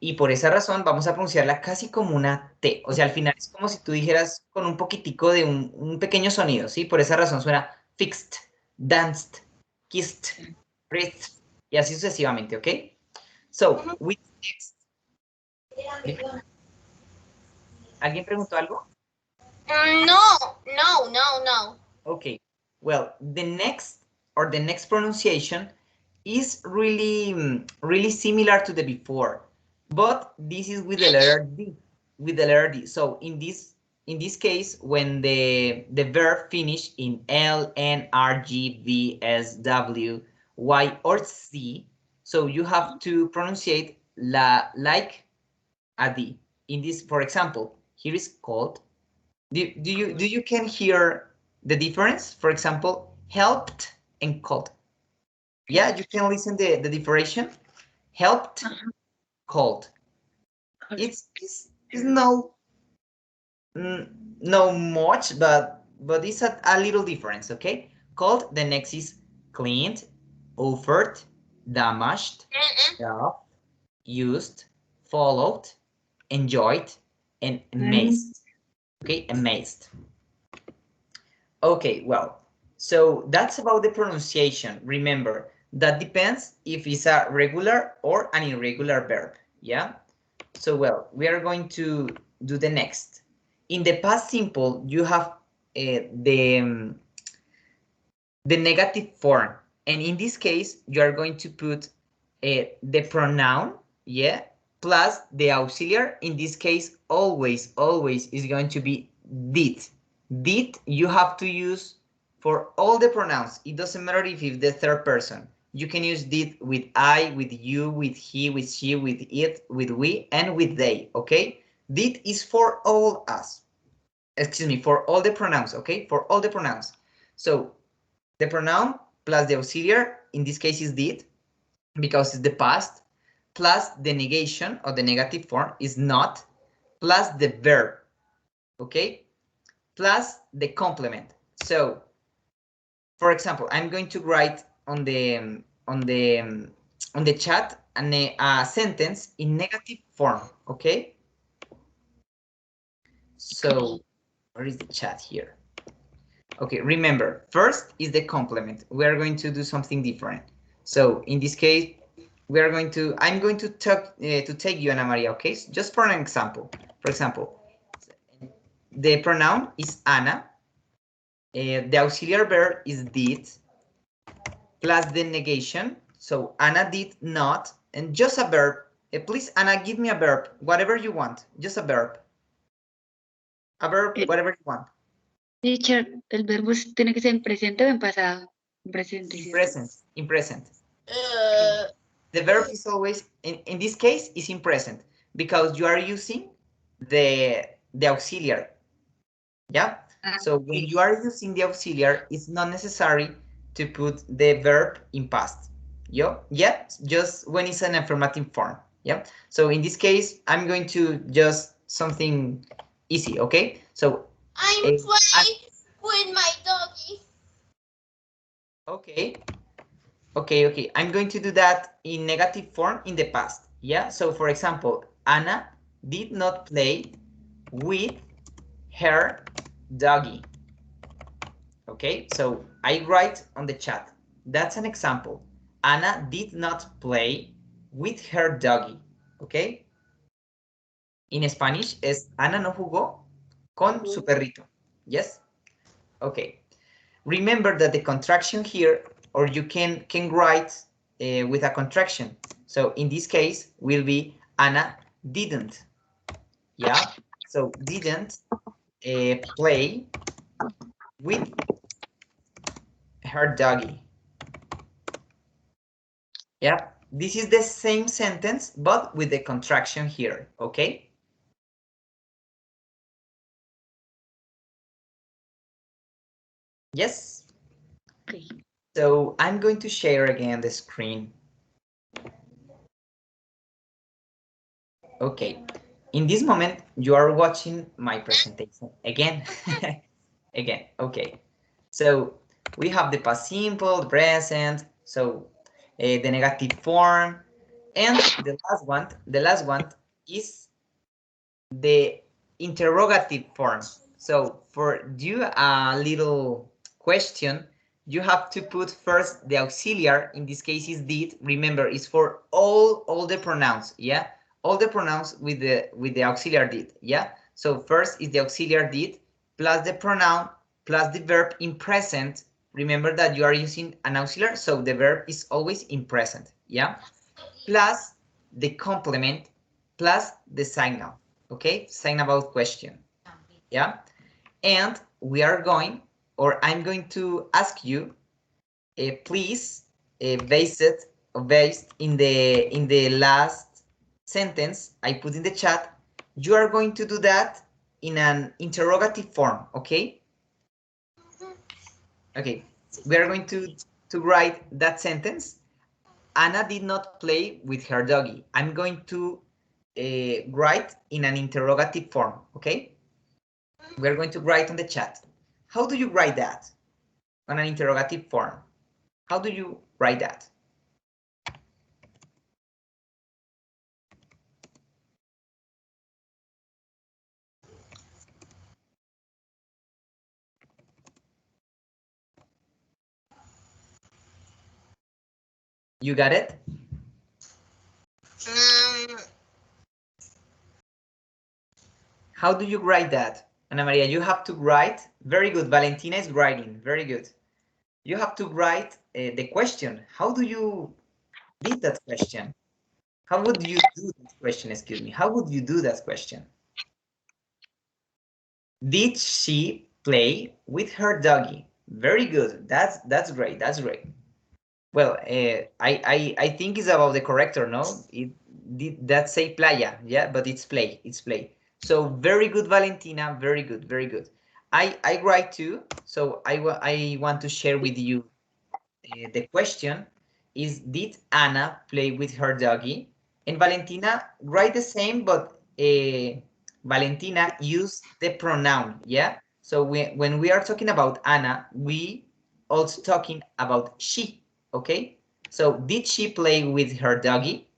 Y por esa razón vamos a pronunciarla casi como una T. O sea, al final es como si tú dijeras con un poquitico de un pequeño sonido, ¿sí? Por esa razón suena fixed, danced, kissed, breathed, y así sucesivamente, ¿ok? So, with next. ¿Alguien preguntó algo? No. Okay, well, the next pronunciation is really similar to the before, but this is with the letter D, So in this case, when the verb finish in L, N, R, G, V, S, W, Y, or C, so you have to pronunciate like a D. In this, for example, here is called. Do you can hear the difference? For example, helped and called. Yeah, you can listen the differentiation. Helped, called. It's no much, but it's a little difference. Okay, called. The next is cleaned, offered, damaged, used, followed, enjoyed, and amazed. Okay, amazed. Okay, well, so that's about the pronunciation. Remember, that depends if it's a regular or an irregular verb, yeah? So, well, we are going to do the next. In the past simple, you have the negative form. And in this case, you are going to put the pronoun, yeah, plus the auxiliary. In this case, always is going to be did. Did you have to use for all the pronouns. It doesn't matter if it's the third person. You can use did with I, with you, with he, with she, with it, with we, and with they, okay? Did is for all us. Excuse me, for all the pronouns, okay? For all the pronouns. So the pronoun plus the auxiliary, in this case is did, because it's the past, plus the negation or the negative form is not, plus the verb, okay? Plus the complement. So, for example, I'm going to write on the chat a sentence in negative form, okay? So, where is the chat here? Okay, remember, first is the complement. We are going to do something different. So, in this case, I'm going to take you, Ana Maria, okay? Just for an example. For example, the pronoun is Ana. The auxiliary verb is did, plus the negation. So Anna did not, and just a verb. Please, Anna, give me a verb, whatever you want, just a verb. A verb, whatever you want. Teacher, el verbo tiene que ser en presente o en pasado. En presente. In present. The verb is always, in this case, is in present, because you are using the auxiliary. Yeah? So when you are using the auxiliary, it's not necessary to put the verb in past. Yeah, just when it's an affirmative form. Yeah. So in this case, I'm going to just something easy. Okay. So I'm eh, playing with my doggy. okay. Okay. I'm going to do that in negative form in the past. Yeah. So for example, Anna did not play with her doggy. Okay. So I write on the chat. That's an example. Anna did not play with her doggy. Okay. In Spanish es Ana no jugó con su perrito. Yes? Okay. Remember that the contraction here, or you can write with a contraction. So in this case, will be Ana didn't. Yeah? So didn't play with her doggy. Yeah? This is the same sentence, but with the contraction here. Okay? Yes? Okay. So I'm going to share again the screen. Okay, in this moment, you are watching my presentation again. Again, okay. So we have the past simple, the present, so the negative form, and the last one is the interrogative form. So for you, a little question, you have to put first the auxiliary. In this case is did. Remember, it's for all the pronouns. Yeah, all the pronouns with the auxiliary did. Yeah. So first is the auxiliary did plus the pronoun plus the verb in present. Remember that you are using an auxiliary, so the verb is always in present. Yeah. Plus the complement plus the signal. Okay, sign about question. Yeah, and we are going, or I'm going to ask you, please, based in the last sentence I put in the chat, you are going to do that in an interrogative form. Okay. Okay, we are going to write that sentence. Anna did not play with her doggy. I'm going to write in an interrogative form, okay? We're going to write on the chat. How do you write that on an interrogative form? How do you write that? You got it? How do you write that? Ana Maria, you have to write. Very good. Valentina is writing. Very good. You have to write the question. How do you read that question? How would you do that question? Excuse me. How would you do that question? Did she play with her doggy? Very good. That's great. That's great. Well, I think it's about the corrector, no? It did that say playa, yeah, but it's play. It's play. So very good, Valentina. Very good. Very good. I write too. So I want to share with you the question is, did Anna play with her doggy? And Valentina write the same, but Valentina use the pronoun, yeah? So when we are talking about Anna, we also talking about she, okay? So did she play with her doggy?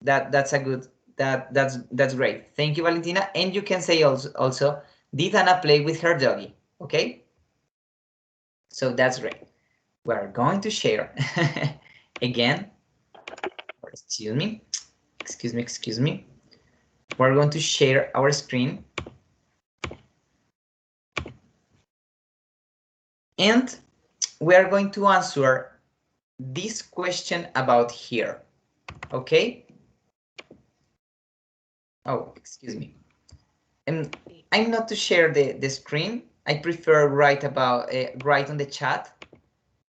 That's a good, that's great. Thank you, Valentina. And you can say also did Anna play with her doggy? Okay? So that's great. We're going to share again. Excuse me. We're going to share our screen. And we are going to answer this question about here. Okay? Oh, excuse me. And I'm not to share the screen. I prefer write on the chat.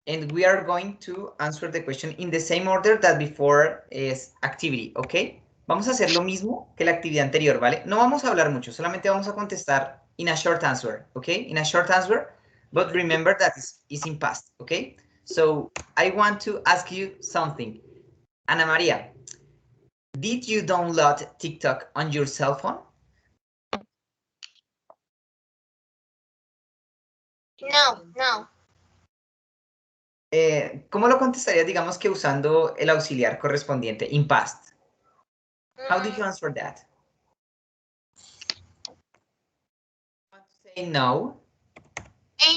And we are going to answer the question in the same order that before is activity, ¿ok? Vamos a hacer lo mismo que la actividad anterior, ¿vale? No vamos a hablar mucho, solamente vamos a contestar in a short answer, ¿ok? In a short answer, but remember that is in past, ¿ok? So I want to ask you something. Ana María, Did you download TikTok on your cell phone? No. ¿Cómo lo contestarías, digamos que usando el auxiliar correspondiente, in past? How did you answer that? Say no.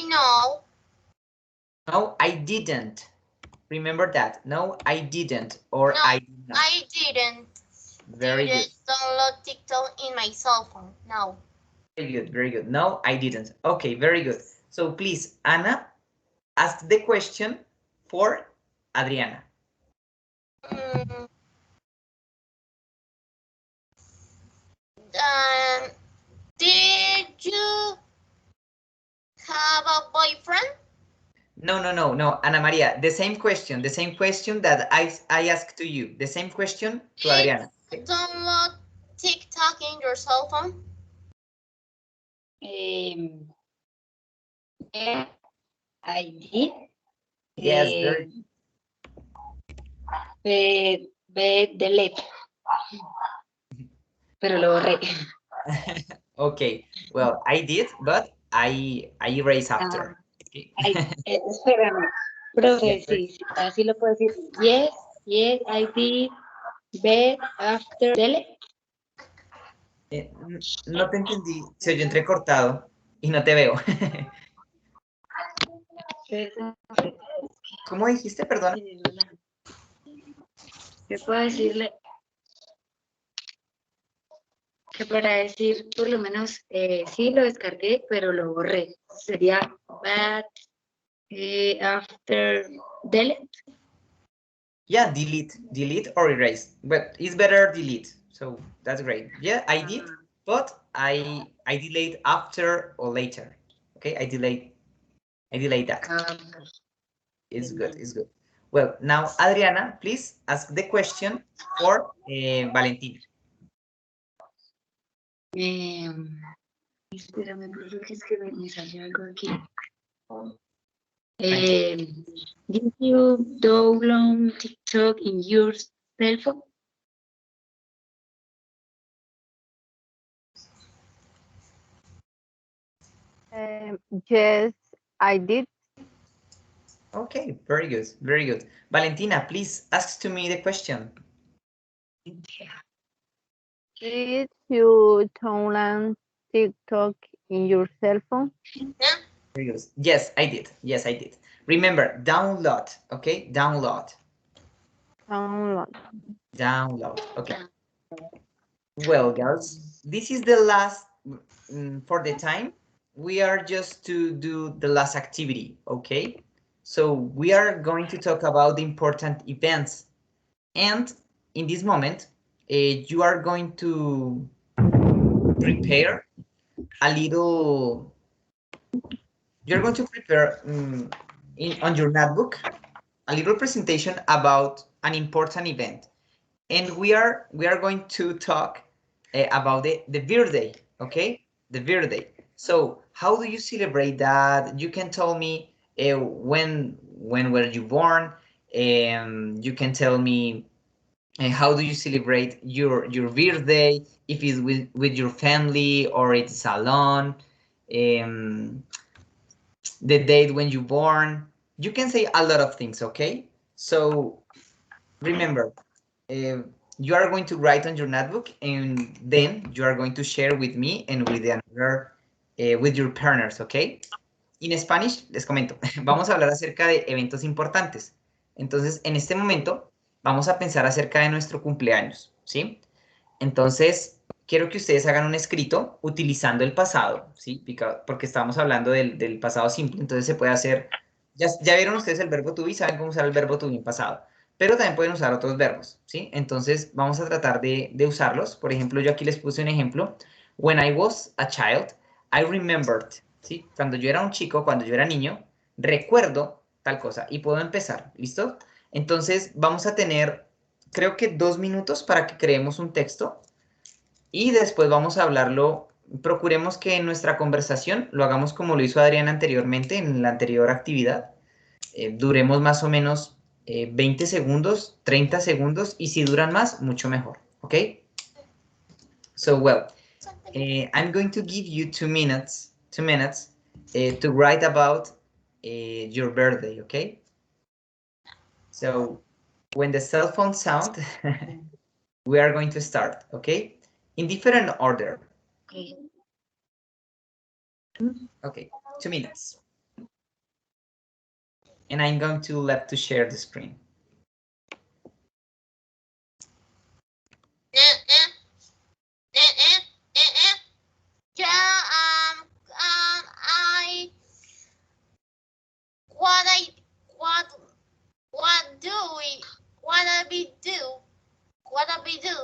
No. No, I didn't. Remember that. No, I didn't. Or No, I did not. I didn't. Very good. Download TikTok in my cell phone. No. Very good, very good. No, I didn't. Okay, very good. So please, Anna, ask the question for Adriana. Did you have a boyfriend? No, Ana Maria, the same question that I asked to you, the same question to Adriana. Download TikTok in your cell phone? Yeah, I did. Yes, delete. Pero lo borré. Okay, well, I did, but I erase after. Okay. Espérame, profe, sí, así lo puedo decir. Yes, I did, but after delete. No te entendí, se oyó entrecortado y no te veo. ¿Cómo dijiste, perdón? ¿Qué puedo decirle? Que para decir, por lo menos, sí lo descargué, pero lo borré. Sería but after delete. Yeah, delete or erase, but it's better delete. So that's great. Yeah, I did, but I delete after or later. Okay, I delete that. It's good. Well, now Adriana, please ask the question for Valentina. Espérame, porque es que me salió algo aquí. Did you download TikTok in your cell phone? Yes, I did. Okay, very good. Valentina, please ask to me the question. Did you download TikTok in your cell phone? Very good. Yes, I did. Remember, download, okay? Download. Okay. Well, girls, this is the last for the time. We are just to do the last activity, okay? So we are going to talk about the important events. And in this moment, you are going to prepare a little, you're going to prepare on your notebook a little presentation about an important event. And we are going to talk about the birthday, okay? The birthday. So how do you celebrate that? You can tell me when were you born? You can tell me how do you celebrate your birthday? If it's with your family or it's alone. The date when you born. You can say a lot of things, okay? So remember, you are going to write on your notebook and then you are going to share with me and with the other, with your partners, okay? In Spanish, les comento, vamos a hablar acerca de eventos importantes. Entonces, en este momento, vamos a pensar acerca de nuestro cumpleaños, ¿sí? Entonces, quiero que ustedes hagan un escrito utilizando el pasado, ¿sí? Porque estamos hablando del pasado simple, entonces se puede hacer, ya vieron ustedes el verbo to be, saben cómo usar el verbo to be en pasado, pero también pueden usar otros verbos, ¿sí? Entonces, vamos a tratar de usarlos. Por ejemplo, yo aquí les puse un ejemplo. When I was a child, I remembered, ¿sí? Cuando yo era un chico, cuando yo era niño, recuerdo tal cosa. Y puedo empezar, ¿listo? Entonces, vamos a tener, creo que 2 minutos para que creemos un texto. Y después vamos a hablarlo. Procuremos que en nuestra conversación lo hagamos como lo hizo Adriana anteriormente, en la anterior actividad. Duremos más o menos 20 segundos, 30 segundos, y si duran más, mucho mejor, Okay. So well, I'm going to give you 2 minutes. 2 minutes to write about your birthday. Okay. So when the cell phone sound, we are going to start. Okay, in different order. Okay, 2 minutes. And I'm going to left to share the screen. Yeah, I what do we do? What do we do?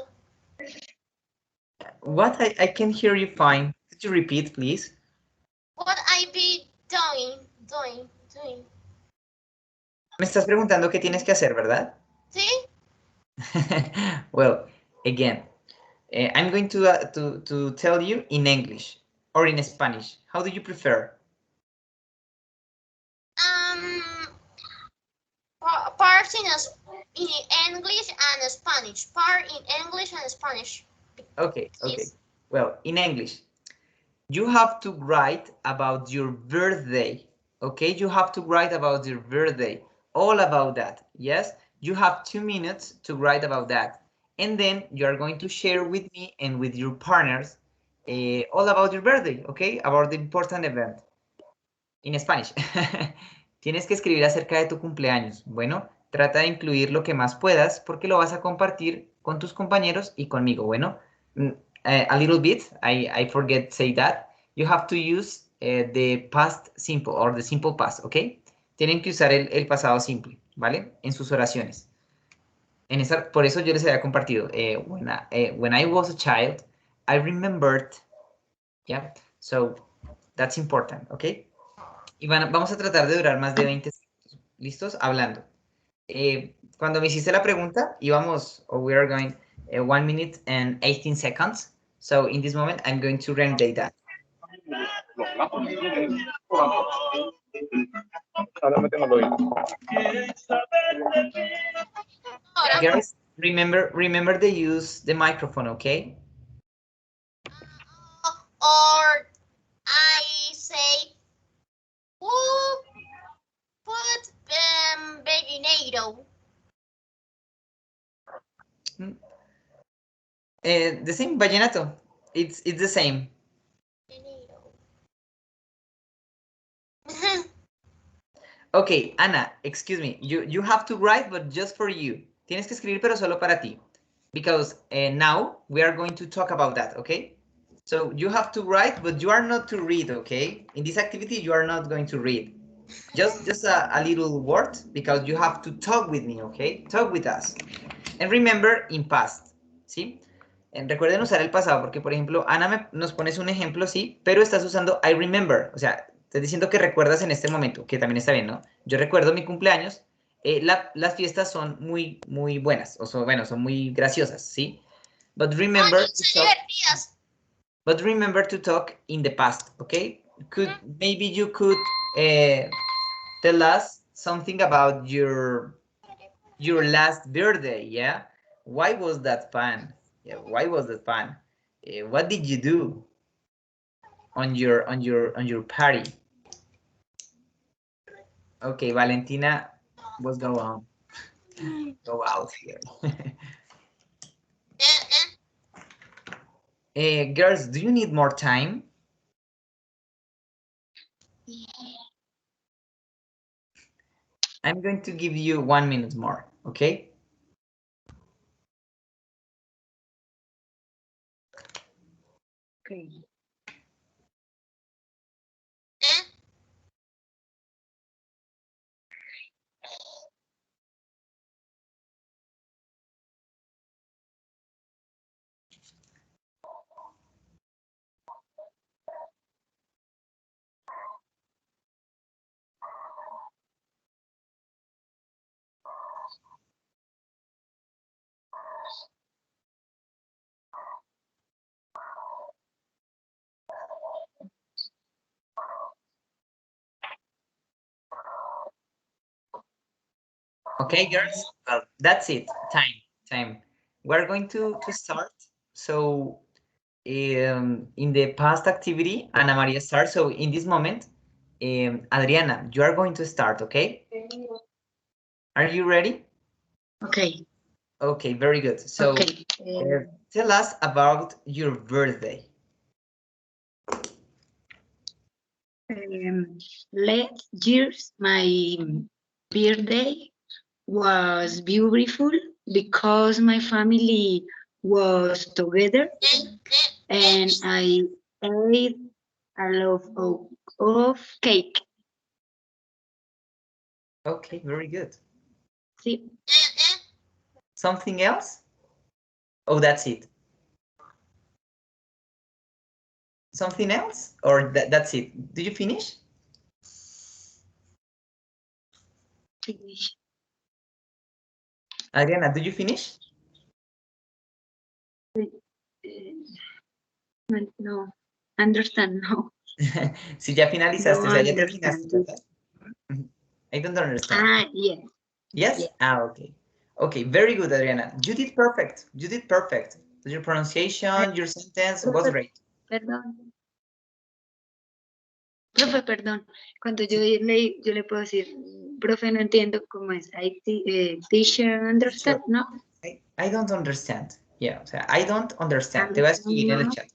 What? I can hear you fine. Could you repeat, please? What I be doing. Me estás preguntando qué tienes que hacer, ¿verdad? Sí? Well, again, I'm going to tell you in English or in Spanish. How do you prefer? Part in English and Spanish. Part in English and Spanish. Okay, okay. Please. Well, in English, you have to write about your birthday. Okay, you have to write about your birthday. All about that. Yes, you have 2 minutes to write about that. And then you are going to share with me and with your partners all about your birthday, okay? About the important event. In Spanish. Tienes que escribir acerca de tu cumpleaños. Bueno, trata de incluir lo que más puedas porque lo vas a compartir con tus compañeros y conmigo. Bueno, a little bit, I forget to say that. You have to use the past simple or the simple past, ¿ok? Tienen que usar el pasado simple, ¿vale? En sus oraciones. Por eso yo les había compartido. When I was a child, I remembered. Yeah, so that's important, ¿ok? Y vamos a tratar de durar más de 20 segundos. ¿Listos? Hablando. Cuando me hiciste la pregunta, íbamos, or we are going 1 minute and 18 seconds. So in this moment, I'm going to render that. Girls, remember to use the microphone, okay? Or I say, who put Beginado? The same, vallenato. It's the same. Okay, Ana, excuse me. You have to write, but just for you. Tienes que escribir, pero solo para ti. Because now we are going to talk about that, okay? So you have to write, but you are not to read, okay? In this activity, you are not going to read. Just a little word, because you have to talk with me, okay? Talk with us. And remember in past, ¿sí? Recuerden usar el pasado, porque por ejemplo, Ana nos pones un ejemplo, sí, pero estás usando I remember, o sea, estás diciendo que recuerdas en este momento, que también está bien, ¿no? Yo recuerdo mi cumpleaños, las fiestas son muy buenas, o son, bueno, son muy graciosas, ¿sí? But remember to talk in the past, okay? Maybe you could tell us something about your last birthday, yeah? Why was that fun? Yeah, why was that fun? What did you do on your party? Okay, Valentina, what's going on? Go out here. Girls, do you need more time? I'm going to give you 1 minute more, okay? Okay. Okay, girls, well, that's it, time. we're going to start. So in the past activity, Ana Maria starts. So in this moment, Adriana, you are going to start, okay? Are you ready? Okay. Okay, very good. So Okay. tell us about your birthday. Last year's my birthday was beautiful because my family was together and I ate a lot of cake. Okay, very good. Sí. Something else? Oh, that's it. Something else? Or that's it? Did you finish? Finish. Adriana, did you finish? No, understand, no. Si ya finalizaste, o No sea, ya terminaste, understand. ¿verdad? I don't understand. Ah, yes. Yes? Yes. Ah, okay. Okay, very good, Adriana. You did perfect. You did perfect. Your pronunciation, your sentence was great. Perdón. Profe, perdón. Cuando yo le puedo decir, profe, no entiendo cómo es. Teacher understand, ¿no? I don't understand. Yeah, o sea, I don't understand. Te voy a escribir en el chat.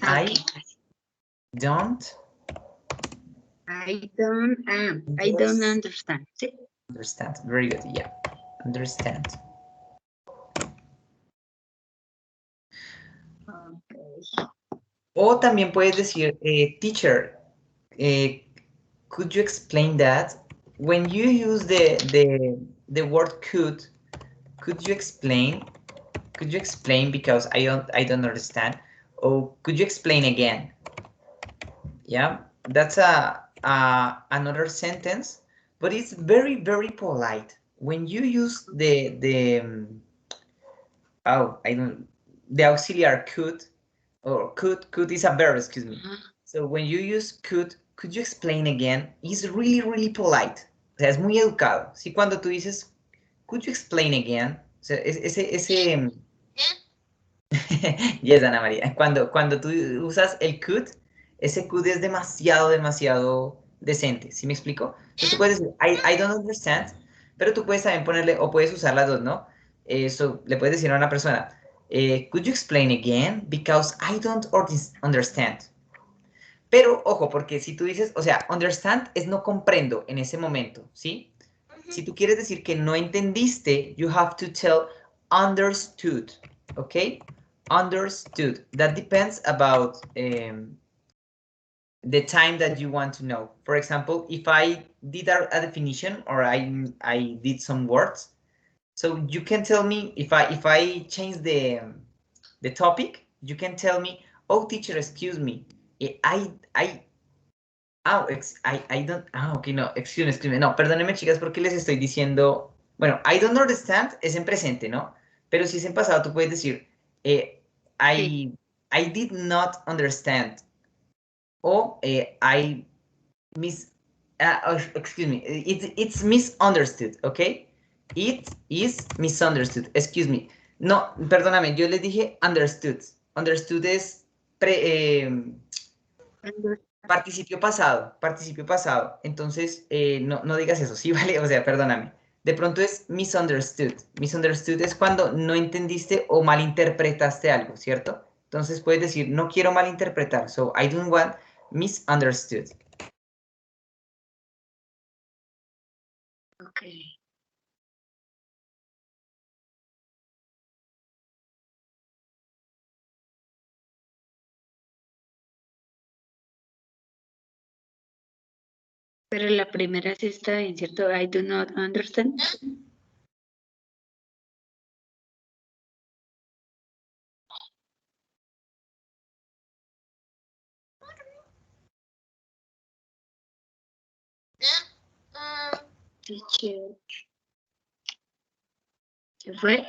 I don't I don't understand. Sí. understand. Very good. Yeah, understand. Okay. O también puedes decir, teacher, could you explain that? When you use the word could you explain? Could you explain because I don't understand? Or could you explain again? Yeah, that's another sentence, but it's very, very polite. When you use the auxiliary could, or could is a verb, excuse me. So when you use could you explain again? It's really, really polite. O sea, es muy educado. Si cuando tú dices, could you explain again? O sea, ese yes, Ana María. Cuando tú usas el could, ese could es demasiado, demasiado decente. ¿Sí me explico? Entonces tú puedes decir, I don't understand, pero tú puedes también ponerle, o puedes usar las dos, ¿no? Eso le puedes decir a una persona, could you explain again? Because I don't understand. Pero, ojo, porque si tú dices, o sea, understand es no comprendo en ese momento, ¿sí? Si tú quieres decir que no entendiste, you have to tell understood, ¿ok? Understood. That depends about the time that you want to know. For example, if I did a definition or I did some words, so you can tell me if I change the topic, you can tell me, oh teacher, excuse me, I don't, ok, no, excuse me, no, perdónenme chicas porque les estoy diciendo, bueno, I don't understand es en presente, ¿no? Pero si es en pasado, tú puedes decir, I did not understand, o excuse me, it's misunderstood, ¿ok? It is misunderstood, excuse me. No, perdóname, yo les dije understood. Understood es participio pasado. Entonces, no digas eso, ¿sí? ¿Vale? O sea, perdóname. De pronto es misunderstood. Misunderstood es cuando no entendiste o malinterpretaste algo, ¿cierto? Entonces puedes decir, no quiero malinterpretar. So, I don't want misunderstood. Okay. Pero la primera sí está bien, ¿cierto? I do not understand. Teacher. ¿Qué fue?